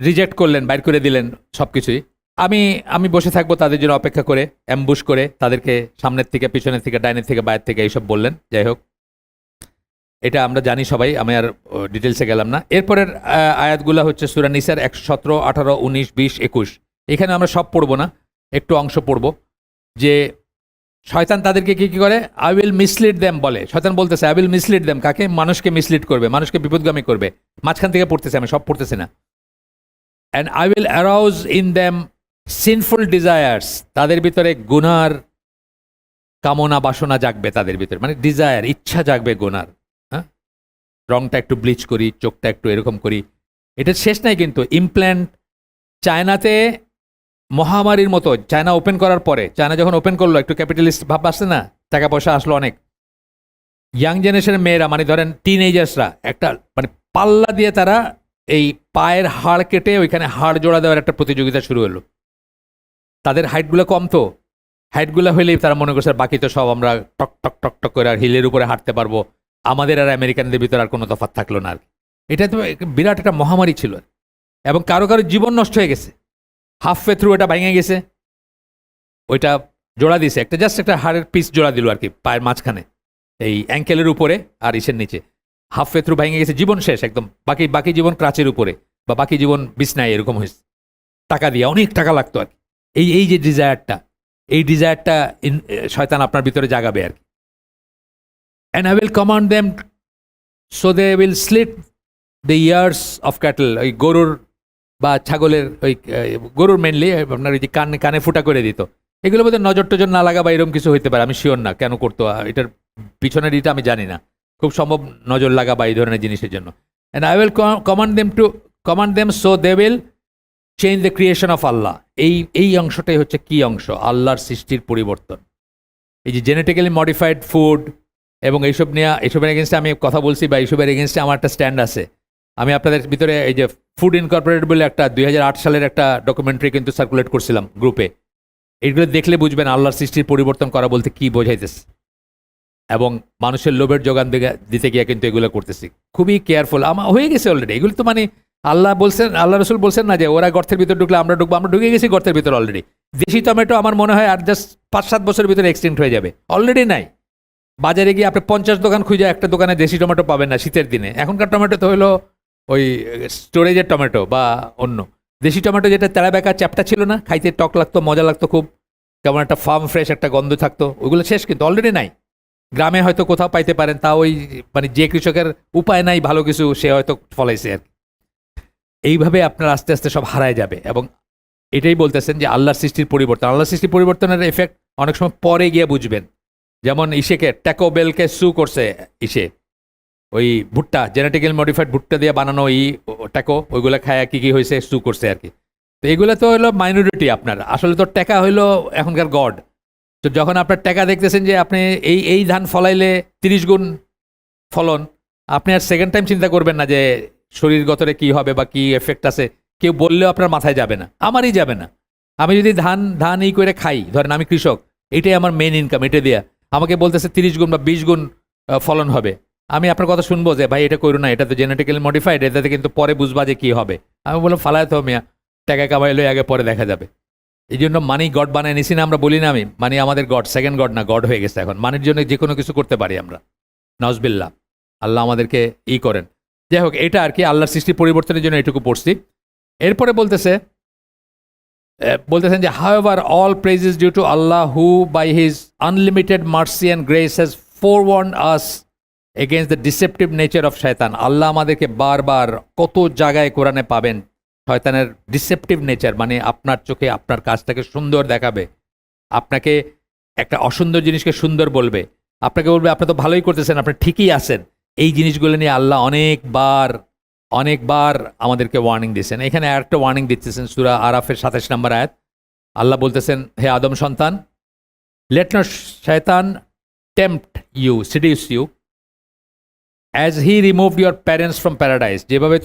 রিজেক্ট করলেন, বাইর করে দিলেন সবকিছুই। আমি বসে থাকবো তাদের জন্য অপেক্ষা করে, অ্যাম্বুশ করে, তাদেরকে সামনের থেকে, পিছনের থেকে, ডাইনের থেকে, বাইরের থেকে এইসব বললেন। যাই হোক, এটা আমরা জানি সবাই, আমি আর ডিটেলসে গেলাম না। এরপরের আয়াতগুলো হচ্ছে সূরা নিসার 117, 18, 19, 20, 21। এখানে আমরা সব পড়বো না, একটু অংশ পড়বো। যে শয়তান তাদেরকে কি করে, আই উইল মিসলিড দেম বলে। শয়তান বলতেছে আই উইল মিসলিড দেম, কাকে? মানুষকে মিসলিড করবে, মানুষকে বিপদগামী করবে। মাঝখান থেকে পড়তেছে, আমি সব পড়তেছি না। And I will arouse in them sinful desires. তাদের ভিতরে গুনার কামনা বাসনা জাগবে, তাদের ভিতরে মানে ডিজায়ার, ইচ্ছা জাগবে গুনার। হ্যাঁ, রংটা একটু ব্লিচ করি, চোখটা একটু এরকম করি। এটা শেষ নাই কিন্তু। ইমপ্ল্যান্ট চায়নাতে মহামারীর মতো, চায়না ওপেন করার পরে, চায়না যখন ওপেন করলো, একটু ক্যাপিটালিস্ট ভাব আসছে না, টাকা পয়সা আসলো অনেক, ইয়াং জেনারেশনের মেয়েরা, মানে ধরেন টিনেজার্সরা, একটা মানে পাল্লা দিয়ে তারা এই পায়ের হাড় কেটে ওইখানে হাড় জোড়া দেওয়ার একটা প্রতিযোগিতা শুরু হলো। তাদের হাইটগুলো কম, তো হাইটগুলো হইলেই তারা মনে করছে বাকি তো সব আমরা টক টক টক টক করে আর হিলের উপরে হাঁটতে পারবো, আমাদের আর আমেরিকানদের ভিতরে আর কোনো তফাৎ থাকলো না আর কি। এটা তো বিরাট একটা মহামারী ছিল, এবং কারো কারো জীবন নষ্ট হয়ে গেছে। হাফওয়ে থ্রু এটা ভেঙে গেছে, ওইটা জোড়া দিছে, একটা জাস্ট একটা হাড়ের পিস জোড়া দিল আর কি, পায়ের মাঝখানে, এই অ্যাঙ্কেলের উপরে আর ইসের নিচে। হাফওয়ে থ্রু ভেঙে গেছে, জীবন শেষ একদম। বাকি জীবন ক্রাচের উপরে, বা বাকি জীবন বিছনায়, এরকম হয়েছে। টাকা দিয়ে, অনেক টাকা লাগতো আর কি। এই যে ডিজায়ারটা শয়তান আপনার ভিতরে জাগাবে আর কি। And I will command them so they will slit the ears of cattle. ওই গরুর বা ছাগলের, ওই গরুর মেনলি আপনার ওই যে কানে ফুটা করে দিত। এগুলো বোধহয় নজর টজর না লাগা বা এরকম কিছু হইতে পারে, আমি শিওর না কেন করতো, এটার পিছনের এটা আমি জানি না। খুব সম্ভব নজর লাগা বা এই ধরনের জিনিসের জন্য। And I will command them so they will change the creation of Allah. এই অংশটাই হচ্ছে কি অংশ? আল্লাহর সৃষ্টির পরিবর্তন। এই যে জেনেটিক্যালি মডিফাইড ফুড এবং এইসবের এগেনস্টে আমি কথা বলছি, বা এইসবের এগেনস্টে আমার একটা স্ট্যান্ড আছে। আমি আপনাদের ভিতরে এই যে ফুড ইনকর্পোরেটেড বলে একটা 2008 সালের একটা ডকুমেন্টারি কিন্তু সার্কুলেট করছিলাম গ্রুপে। এইগুলো দেখলে বুঝবেন আল্লাহর সৃষ্টির পরিবর্তন করা বলতে কি বোঝাইতেছে, এবং মানুষের লোভের যোগান দিতে গিয়ে কিন্তু এগুলো করতেছি। খুবই কেয়ারফুল আমার হয়ে গেছে অলরেডি। এগুলো তো মানে আল্লাহ বলছেন, আল্লাহ রসুল বলছেন না যে ওরা গর্তের ভিতর ঢুকলে আমরা ঢুকবো, আমরা ঢুকে গেছি গর্তের ভিতর অলরেডি। দেশি টমেটো আমার মনে হয় আর জাস্ট 5-7 বছরের ভিতরে এক্সটেন্ট হয়ে যাবে, অলরেডি নাই। বাজারে গিয়ে আপনি 50 দোকান খুঁজে একটা দোকানে দেশি টমেটো পাবেন না শীতের দিনে। এখনকার টমেটো তো হলো ওই স্টোরেজের টমেটো বা অন্য। দেশি টমেটো যেটা তেরা বেকা চ্যাপটা ছিল না, খাইতে টক লাগতো, মজা লাগতো খুব, কেমন একটা ফার্ম ফ্রেশ একটা গন্ধ থাকতো, ওইগুলো শেষ কিন্তু অলরেডি নাই। গ্রামে হয়তো কোথাও পাইতে পারেন, তা ওই মানে যে কৃষকের উপায় নাই ভালো কিছু, সে হয়তো ফলাইছে আর কি। এইভাবে আপনার আস্তে আস্তে সব হারায় যাবে। এবং এটাই বলতেছেন যে আল্লাহর সৃষ্টির পরিবর্তন, আল্লাহর সৃষ্টির পরিবর্তনের এফেক্ট অনেক সময় পরে গিয়ে বুঝবেন। যেমন ইসেকে ট্যাকো বেলকে সু করছে ইসে, ওই ভুট্টা জেনেটিক্যাল মডিফাইড ভুট্টা দিয়ে বানানো ট্যাকো, ওইগুলো খায় কি কি হয়েছে, সু করছে আর কি। তো এগুলো তো হলো মাইনরিটি। আপনার আসলে তো টাকা হইলো এখনকার গড। তো যখন আপনার টাকা দেখতেছেন যে আপনি এই ধান ফলাইলে 30 গুণ ফলন, আপনি আর সেকেন্ড টাইম চিন্তা করবেন না যে শরীরগতরে কি হবে বা কি এফেক্ট আছে। কেউ বললেও আপনার মাথায় যাবে না, আমারই যাবে না। আমি যদি ধান করে খাই, ধরেন আমি কৃষক, এটাই আমার মেন ইনকাম, এটা দিয়া আমাকে বলতেছে 30 গুণ বা 20 গুণ ফলন হবে, আমি আপনার কথা শুনবো যে ভাই এটা করো না, এটা তো জেনেটিক্যালি মডিফাইড, এটাতে কিন্তু পরে বুঝবা যে কি হবে। আমি বললাম ফালায় তো মিয়া, টাকা কামাইলে আগে পরে দেখা যাবে। এই জন্য মানি গড বানায় নিছি না আমরা, বলি না আমি মানি আমাদের গড, সেকেন্ড গড না, গড হয়ে গেছে এখন। মানির জন্য যে কোনো কিছু করতে পারি আমরা, নজবিল্লাহ, আল্লাহ আমাদেরকে করেন। যাই হোক, এটা আর কি আল্লাহর সৃষ্টি পরিবর্তনের জন্য এটুকু পড়ছি। এরপরে বলতেছেন যে however all praise is due to Allah who by his unlimited mercy and grace has forewarned us against the deceptive nature of শয়তান। আল্লাহ আমাদেরকে বারবার কত জায়গায় কোরআনে পাবেন শয়তানের ডিসেপটিভ নেচার, মানে আপনার চোখে আপনার কাজটাকে সুন্দর দেখাবে, আপনাকে একটা অসুন্দর জিনিসকে সুন্দর বলবে, আপনাকে বলবে আপনি তো ভালোই করতেছেন, আপনি ঠিকই আছেন। এই জিনিসগুলো নিয়ে আল্লাহ অনেকবার আমাদেরকে ওয়ার্নিং দিয়েছেন। এখানে আরেকটা ওয়ার্নিং দিচ্ছেন সূরা আরাফের 27 নম্বর আয়াত। আল্লাহ বলতেছেন, হে আদম সন্তান, লেট নট শয়তান tempt you, seduce you as he removed your parents from paradise. যেভাবে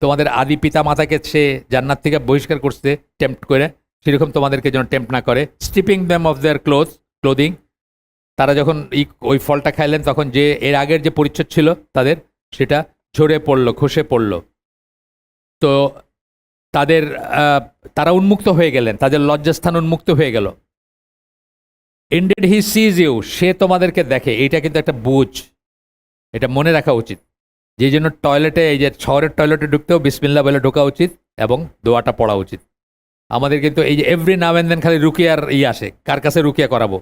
তোমাদের আদি পিতা মাতাকে সে জান্নাত থেকে বহিষ্কার করছে টেম্পট করে, সেরকম তোমাদেরকে যেন টেম্পট না করে। Stripping them of their clothing, তারা যখন ওই ফলটা খাইলেন তখন যে এর আগের যে পরিচ্ছদ ছিল তাদের, সেটা ঝরে পড়লো, খসে পড়লো। তো তারা উন্মুক্ত হয়ে গেলেন, তাদের লজ্জাস্থান উন্মুক্ত হয়ে গেল। ইনডিড হি সিজ ইউ, সে তোমাদেরকে দেখে। এইটা কিন্তু একটা বুঝ, এটা মনে রাখা উচিত। যে জন্য টয়লেটে, এই যে শহরের টয়লেটে ঢুকতেও বিসমিল্লাহ বলে ঢোকা উচিত এবং দোয়াটা পড়া উচিত। আমাদের কিন্তু এই যে এভরি নাও এন্ড দেন খালি রুকিয়ার আসে, কার কাছে রুকিয়া করাবো।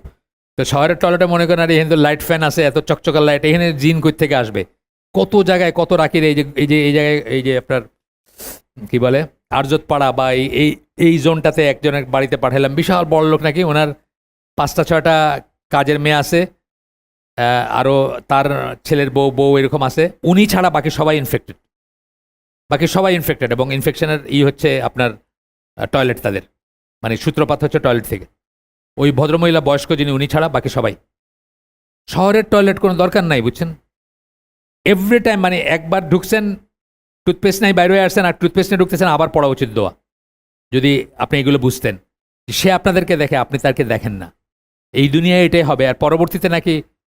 তো শহরের টয়লেটে মনে করেন আর এখানে তো লাইট ফ্যান আছে, এত চকচকার লাইট, এখানে জিন কই থেকে আসবে? কত জায়গায় কত রাখির এই জায়গায় এই যে আপনার কি বলে আরজত পাড়া বা এই জোনটাতে একজনের বাড়িতে পাঠালাম, বিশাল বড় লোক নাকি, ওনার 5-6টা কাজের মেয়ে আছে, আরও তার ছেলের বউ এরকম আছে, উনি ছাড়া বাকি সবাই ইনফেক্টেড। এবং ইনফেকশনের হচ্ছে আপনার টয়লেট, তাদের মানে সূত্রপাত হচ্ছে টয়লেট থেকে। ওই ভদ্রমহিলা বয়স্ক যিনি, উনি ছাড়া বাকি সবাই। শহরের টয়লেট কোনো দরকার নাই, বুঝছেন? এভরি টাইম মানে একবার ঢুকছেন, টুথপেস্ট নাই, বাইরে আসছেন, আর টুথপেস্ট নিয়ে ঢুকতেছেন, আবার পড়া উচিত দোয়া। যদি আপনি এগুলো বুঝতেন, সে আপনাদেরকে দেখে, আপনি তাকে দেখেন না। এই দুনিয়ায় এটাই হবে। আর পরবর্তীতে নাকি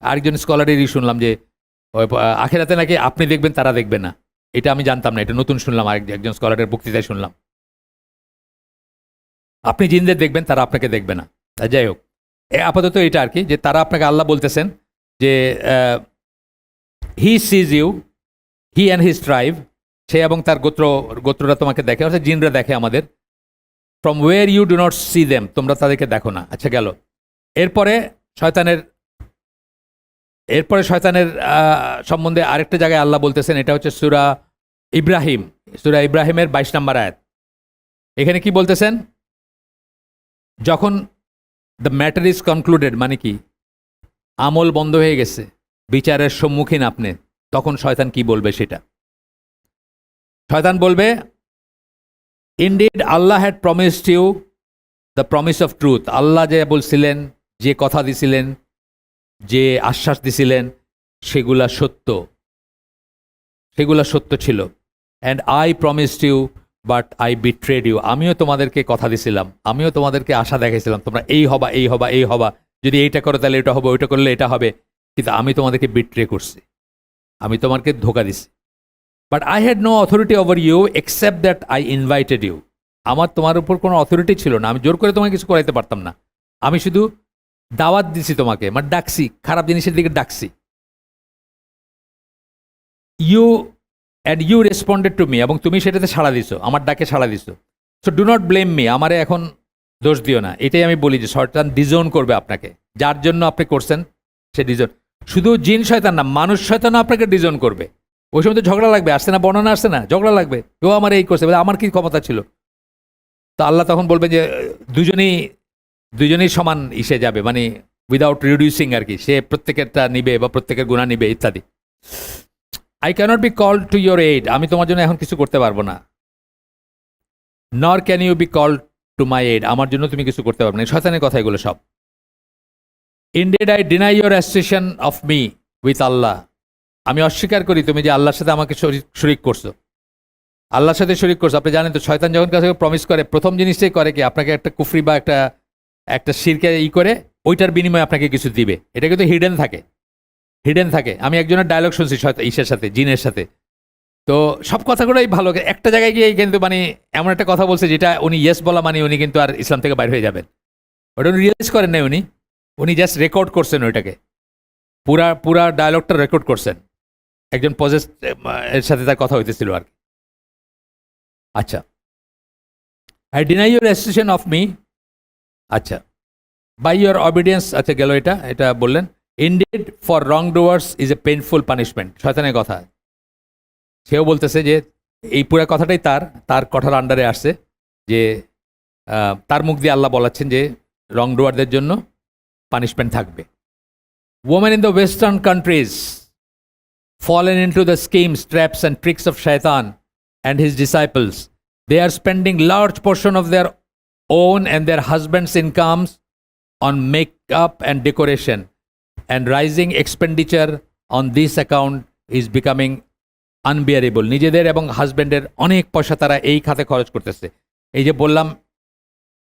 আরেকজন স্কলারেরই শুনলাম যে আখেরাতে নাকি আপনি দেখবেন, তারা দেখবে না। এটা আমি জানতাম না, এটা নতুন শুনলাম, একজন স্কলারের বক্তৃতায় শুনলাম। আপনি জিনদের দেখবেন, তারা আপনাকে দেখবে না। যাই হোক, আপাতত এটা আর কি, যে তারা আপনাকে, আল্লাহ বলতেছেন যে he sees you, he and his tribe, সে এবং তার গোত্ররা তোমাকে দেখে, অর্থাৎ জিনরা দেখে আমাদের। From where you do not see them, তোমরা তাদেরকে দেখো না। আচ্ছা, গেল। এরপরে শয়তানের সম্বন্ধে আরেকটা জায়গায় আল্লাহ বলতেছেন, এটা হচ্ছে সূরা ইব্রাহিমের 22 নম্বর আয়াত। এখানে কি বলতেছেন? যখন দ্য ম্যাটার ইজ কনক্লুডেড, মানে কি আমল বন্ধ হয়ে গেছে, বিচারের সম্মুখীন আপনি, তখন শয়তান কি বলবে সেটা। শয়তান বলবে, indeed Allah had promised you the promise of truth. আল্লাহ যে বলছিলেন, যে কথা দিছিলেন, যে আশ্বাস দিছিলেন, সেগুলা সত্য ছিল। And I promised you but I betrayed you, আমিও তোমাদেরকে কথা দিছিলাম, আমিও তোমাদেরকে আশা দেখাইছিলাম তোমরা এই হবা এই হবা এই হবা, যদি এইটা করো তাহলে এটা হবে, ওইটা করলে এটা হবে, কিন্তু আমি তোমাদেরকে বিট্রে করছি, আমি তোমাকে ধোকা দিছি। But I had no authority over you except that I invited you, আমার তোমার উপর কোনো অথরিটি ছিল না, আমি জোর করে তোমাকে কিছু করাইতে পারতাম না, আমি শুধু দাওয়াত দিছি তোমাকে, মানে ডাকছি, খারাপ জিনিসের দিকে ডাকছি। You and you responded to me, এবং তুমি সেটাতে সাড়া দিছো, আমার ডাকে সাড়া দিছো। So do not blame me, আমারে এখন দোষ দিও না। এটাই আমি বলি যে শয়তান ডিজোন করবে আপনাকে, যার জন্য আপনি করছেন সে ডিজোন, শুধু জিন শয়তান না, মানুষ শয়তানও আপনাকে ডিজোন করবে। ওই সময় তো ঝগড়া লাগবে, আসছে না বর্ণনা, আসছে না ঝগড়া লাগবে, কেউ আমার এই করছে, বলে আমার কি ক্ষমতা ছিল, তো আল্লাহ তখন বলবে যে দুজনেই সমান ইসে যাবে, মানে উইদাউট রিডিউসিং আর কি, সে প্রত্যেকেরটা নিবে বা প্রত্যেকের গুণা নিবে ইত্যাদি। I cannot be called to your aid, আমি তোমার জন্য এখন কিছু করতে পারবো না। Nor can you be called to my aid, আমার জন্য তুমি কিছু করতে পারবে না। শয়তানের কথা এগুলো সব। Indeed I deny your association of me with Allah, আমি অস্বীকার করি তুমি যে আল্লাহর সাথে আমাকে শরিক করছো, আল্লাহর সাথে শরিক করছো। আপনি জানেন তো শয়তান যখন কাছে প্রমিস করে, প্রথম জিনিসটাই করে কি, আপনাকে একটা কুফরি বা একটা শিরকে করে ওইটার বিনিময়ে আপনাকে কিছু দিবে, এটা কিন্তু হিডেন থাকে। আমি একজনের ডায়লগ শুনছি ইসের সাথে, জিনের সাথে, তো সব কথাগুলোই ভালো, একটা জায়গায় গিয়ে কিন্তু মানে এমন একটা কথা বলছে যেটা উনি ইয়েস বলা মানে উনি কিন্তু আর ইসলাম থেকে বাইরে হয়ে যাবেন, ওটা উনি রিয়েলাইজ করেন নাই, উনি জাস্ট রেকর্ড করছেন ওইটাকে, পুরা ডায়লগটা রেকর্ড করছেন, একজন পজেস এর সাথে তার কথা হইতেছিল আর কি। আচ্ছা, I deny your association of me, আচ্ছা, বাই ইউর অবিডিয়েন্স, আচ্ছা গেল এটা বললেন। Indeed for wrong Dooars is a painful punishment, শয়তানের কথা, সেও বলতেছে যে এই পুরো কথাটাই তার কথার আন্ডারে আসছে, যে তার মুখ দিয়ে আল্লাহ বলাচ্ছেন যে রং ডুয়ারদের জন্য পানিশমেন্ট থাকবে। Women in the western countries fallen into the schemes, traps and tricks of Shaitan and his disciples. They are spending large portion of their own and their husbands' incomes on makeup and decoration, and rising expenditure on this account is becoming unbearable. নিজেদের এবং হাজব্যান্ডের অনেক পয়সা তারা এই খাতে খরচ করতেছে। এই যে বললাম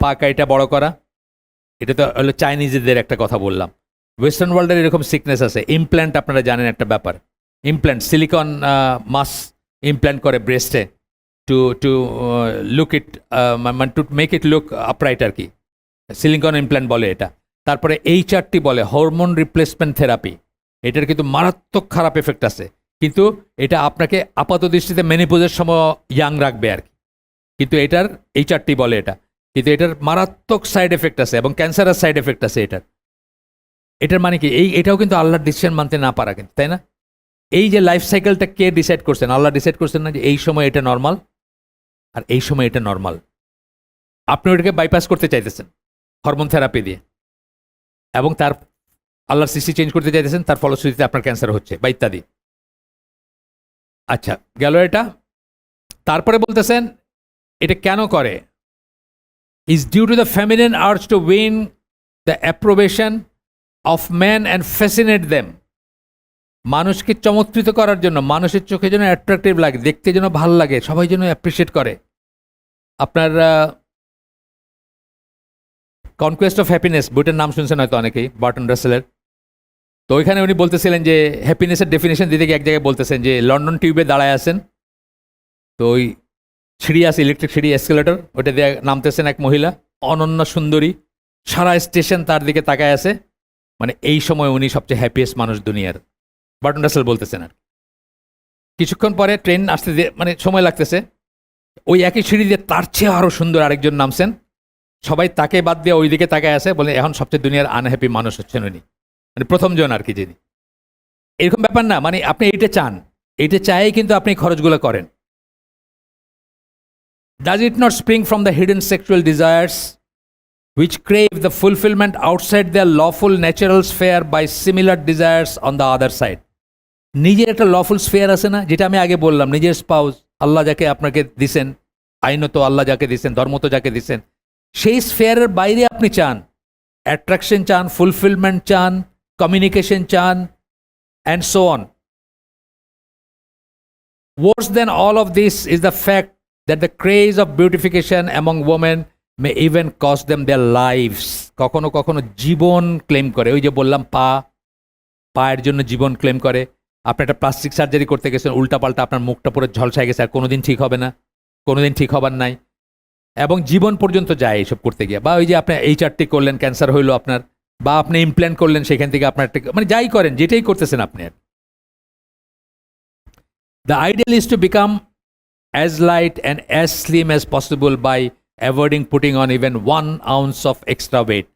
পাকা এটা বড় করা, এটা তো হলো চাইনিজদের একটা কথা বললাম। ওয়েস্টার্ন ওয়ার্ল্ডের এরকম সিকনেস আছে। ইমপ্ল্যান্ট আপনারা জানেন একটা ব্যাপার, ইমপ্ল্যান্ট সিলিকন মাস ইমপ্ল্যান্ট করে ব্রেস্টে টু লুক ইট, মানে to make it look upright আর কি, সিলিকন ইমপ্ল্যান্ট বলে এটা। তারপরে HRT বলে হরমোন রিপ্লেসমেন্ট থেরাপি, এটার কিন্তু মারাত্মক খারাপ এফেক্ট আছে, কিন্তু এটা আপনাকে আপাত দৃষ্টিতে মেনিপোজের সময় ইয়াং রাখবে আর কি, কিন্তু এটার HRT বলে এটা, কিন্তু এটার মারাত্মক সাইড এফেক্ট আছে এবং ক্যান্সারের সাইড এফেক্ট আছে এটার মানে কি এটাও কিন্তু আল্লাহর ডিসিশন মানতে না পারা, কিন্তু তাই না? এই যে লাইফ সাইকেলটা কে ডিসাইড করছেন? আল্লাহ ডিসাইড করছেন না যে এই সময় এটা নর্মাল আর এই সময় এটা নর্মাল, আপনি ওটাকে বাইপাস করতে চাইতেছেন হরমোন থেরাপি দিয়ে, এবং তার আল্লাহর সৃষ্টি চেঞ্জ করতে চাইতেছেন, তার ফলশ্রুতিতে আপনার ক্যান্সার হচ্ছে বা ইত্যাদি। আচ্ছা গেল এটা। তারপরে বলতেছেন এটা কেন করে, is due to the feminine urge to win the approbation of man and fascinate them, মানুষকে চমৎকৃত করার জন্য, মানুষের চোখে যেন অ্যাট্রাকটিভ লাগে, দেখতে যেন ভালো লাগে, সবাই যেন অ্যাপ্রিসিয়েট করে। আপনার কনকোয়েস্ট অফ হ্যাপিনেস বইটার নাম শুনছেন হয়তো অনেকেই, বার্টন রাসেলের। তো ওইখানে উনি বলতেছিলেন যে হ্যাপিনেসের ডেফিনেশন দিতে গিয়ে এক জায়গায় বলতেছেন যে লন্ডন টিউবে দাঁড়ায় আছেন, তো ওই সিঁড়ি আছে, ইলেকট্রিক সিঁড়ি, এসকেলেটর, ওইটা দিয়ে নামতেছেন এক মহিলা, অনন্য সুন্দরী, সারা স্টেশন তার দিকে তাকায় আছে, মানে এই সময় উনি সবচেয়ে হ্যাপিয়েস্ট মানুষ দুনিয়ার, বার্টন রাসেল বলতেছেন। আর কিছুক্ষণ পরে ট্রেন আসতে মানে সময় লাগতেছে, ওই একই সিঁড়ি দিয়ে তার চেয়ে আরো সুন্দর আরেকজন নামছেন, সবাই তাকে বাদ দিয়ে ওই দিকে তাকায় আছে, বলে এখন সবচেয়ে দুনিয়ার আনহ্যাপি মানুষ হচ্ছেন উনি, মানে প্রথম জন আর কি যিনি। এরকম ব্যাপার না, মানে আপনি এইটা চান, এইটা চাই কিন্তু আপনি খরচগুলো করেন। Does it not spring from the hidden sexual desires which crave the fulfillment outside their lawful natural sphere by similar desires on the other side? নিজের একটা লফুল স্ফেয়ার আছে না, যেটা আমি আগে বললাম, নিজের স্পাউস, আল্লাহ যাকে আপনাকে দিছেন, আইনত আল্লাহ যাকে দিছেন, ধর্মত যাকে দিছেন, সেই স্ফেয়ারের বাইরে আপনি চান, অ্যাট্রাকশন চান, ফুলফিলমেন্ট চান, কমিউনিকেশন চান, and so on. Worse than all of this is the fact that the craze of beautification among women may even cost them their lives. কখনো কখনো জীবন ক্লেম করে। ওই যে বললাম পায়ের জন্য জীবন ক্লেম করে। আপনি একটা প্লাস্টিক সার্জারি করতে গেছেন, উল্টাপাল্টা আপনার মুখটা পুরো ঝলসায় গেছে, আর কোনোদিন ঠিক হবে না, কোনোদিন ঠিক হবার নাই, এবং জীবন পর্যন্ত যায় এইসব করতে গিয়ে। বা ওই যে আপনি HRT করলেন, ক্যান্সার হইলো আপনার, বা আপনি ইমপ্ল্যান্ট করলেন, সেখান থেকে আপনার মানে যাই করেন, যেটাই করতেছেন আপনি। The ideal is to become as light and as slim as possible by avoiding putting on even 1 ounce of extra weight.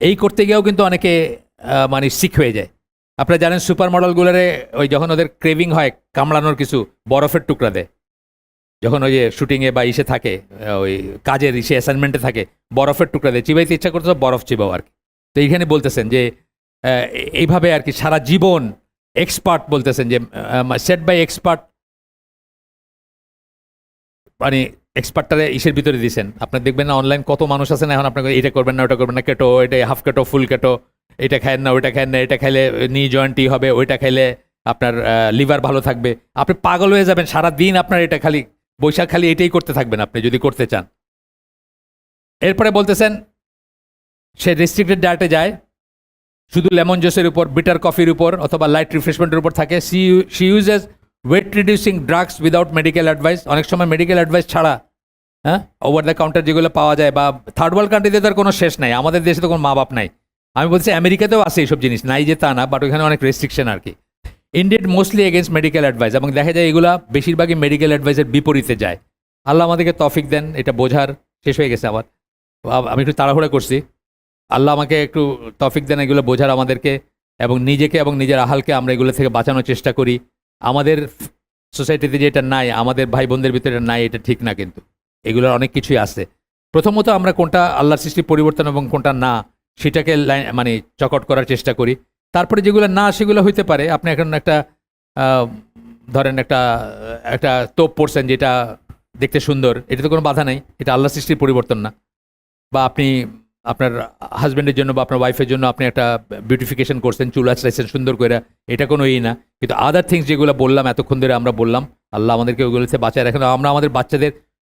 এই করতে গিয়েও কিন্তু অনেকে মানে সিক হয়ে যায়। আপনারা জানেন সুপার মডেলগুলোরে ওই যখন ওদের ক্রেভিং হয় কামড়ানোর কিছু বরফের টুকরা দেয়, যখন ওই যে শুটিংয়ে বা ইসে থাকে, ওই কাজের ইসে অ্যাসাইনমেন্টে থাকে, বরফের টুকরা দেয়, চিবাইতে ইচ্ছা করতে বরফ চিবাও আর কি। তো এইখানে বলতেছেন যে এইভাবে আর কি সারা জীবন এক্সপার্ট বলতেছেন যে সেট বাই এক্সপার্ট, মানে এক্সপার্টটারে ইসের ভিতরে দিয়েছেন। আপনার দেখবেন না অনলাইন কত মানুষ আছে না, এখন আপনাকে এটা করবেন না, ওটা করবেন না, কেটো, এটা হাফ কেটো, ফুল কেটো, এটা খায়েন না, ওইটা খায়েন না, এটা খাইলে নি জয়েন্টই হবে, ওইটা খাইলে আপনার লিভার ভালো থাকবে। আপনি পাগল হয়ে যাবেন, সারা দিন আপনার এটা খালি বৈশাখ খালি এটাই করতে থাকবেন আপনি যদি করতে চান। এরপরে বলতেছেন সে রেস্ট্রিক্টেড ডায়েটে যায়, শুধু লেমন জুসের উপর, বিটার কফির উপর অথবা লাইট রিফ্রেশমেন্টের উপর থাকে। She uses weight reducing drugs without medical advice. অনেক সময় মেডিকেল অ্যাডভাইস ছাড়া, হ্যাঁ, ওভার দ্য কাউন্টার যেগুলো পাওয়া যায়, বা থার্ড ওয়ার্ল্ড কান্ট্রিতে তার কোনো শেষ নাই, আমাদের দেশে তো কোনো মা বাপ নাই। আমি বলছি আমেরিকাতেও আছে এইসব জিনিস, নাই যে তা না, বাট ওইখানে অনেক রেস্ট্রিকশন আর কি। ইন্ডিয়েড মোস্টলি এগেনস্ট মেডিকেল অ্যাডভাইস, এবং দেখা যায় এগুলা বেশিরভাগই মেডিকেল অ্যাডভাইসের বিপরীতে যায়। আল্লাহ আমাদেরকে তৌফিক দেন এটা বোঝার। শেষ হয়ে গেছে আমার, আমি একটু তাড়াহুড়া করছি। আল্লাহ আমাকে একটু তৌফিক দেন এগুলো বোঝার আমাদেরকে, এবং নিজেকে এবং নিজের আহালকে আমরা এগুলো থেকে বাঁচানোর চেষ্টা করি। আমাদের সোসাইটিতে যেটা নাই, আমাদের ভাই বোনদের ভিতরে নাই, এটা ঠিক না, কিন্তু এগুলোর অনেক কিছুই আছে। প্রথমত আমরা কোনটা আল্লাহর সৃষ্টি পরিবর্তন এবং কোনটা না সেটাকে মানে চকট করার চেষ্টা করি। তারপরে যেগুলো না সেগুলো হইতে পারে, আপনি এখন একটা ধরেন একটা তোপ পড়ছেন যেটা দেখতে সুন্দর, এটা তো কোনো বাধা নাই, এটা আল্লাহর সৃষ্টির পরিবর্তন না। বা আপনি আপনার হাজব্যান্ডের জন্য বা আপনার ওয়াইফের জন্য আপনি একটা বিউটিফিকেশন করছেন, চুল আঁচড়াইছেন সুন্দর করে, এটা কোনো না। কিন্তু আদার থিংস যেগুলো বললাম এতক্ষণ ধরে আমরা বললাম, আল্লাহ আমাদেরকে ওইগুলোতে বাঁচায় রাখেন। আমরা আমাদের বাচ্চাদের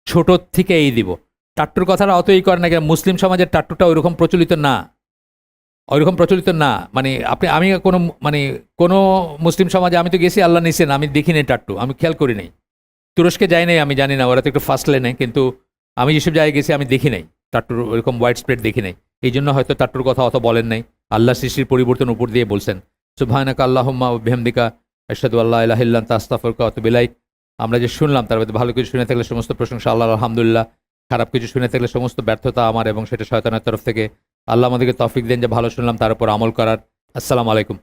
ছোট থেকে এই দিব। টাট্টুর কথাটা অতই করে না, মুসলিম সমাজের টাট্টুটা ওইরকম প্রচলিত না, ওইরকম প্রচলিত না। মানে আমি কোনো মুসলিম সমাজে আমি তো গেছি, আল্লাহ নিছেন, আমি দেখি নাই টাট্টু, আমি খেয়াল করি নাই। তুরস্কে যাই নাই, আমি জানি না, ওরা তো একটু ফার্স্ট লেনে, কিন্তু আমি যেসব জায়গায় গেছি আমি দেখি নাই টাট্টুর ওইরকম ওয়াইড স্প্রেড দেখি নাই। এই জন্য হয়তো টাট্টুর কথা অত বলেন নাই, আল্লাহ সৃষ্টির পরিবর্তন উপর দিয়ে বলছেন। সুবহানাকা আল্লাহুম্মা ওয়া বিহামদিকা আশহাদু আল্লা ইলাহা ইল্লা আনতা আস্তাগফিরুকা ওয়া আতুবু ইলাইক। আমরা যে শুনলাম তার মধ্যে ভালো কিছু শুনে থাকলে সমস্ত প্রশংসা আল্লাহর, আলহামদুলিল্লাহ। খারাপ কিছু শুনে থাকলে সমস্ত ব্যর্থতা আমার এবং সেটা শয়তানের তরফ থেকে। আল্লাহ আমাদেরকে তৌফিক দেন যে ভালো শুনলাম তার উপর আমল করার। আসসালামু আলাইকুম।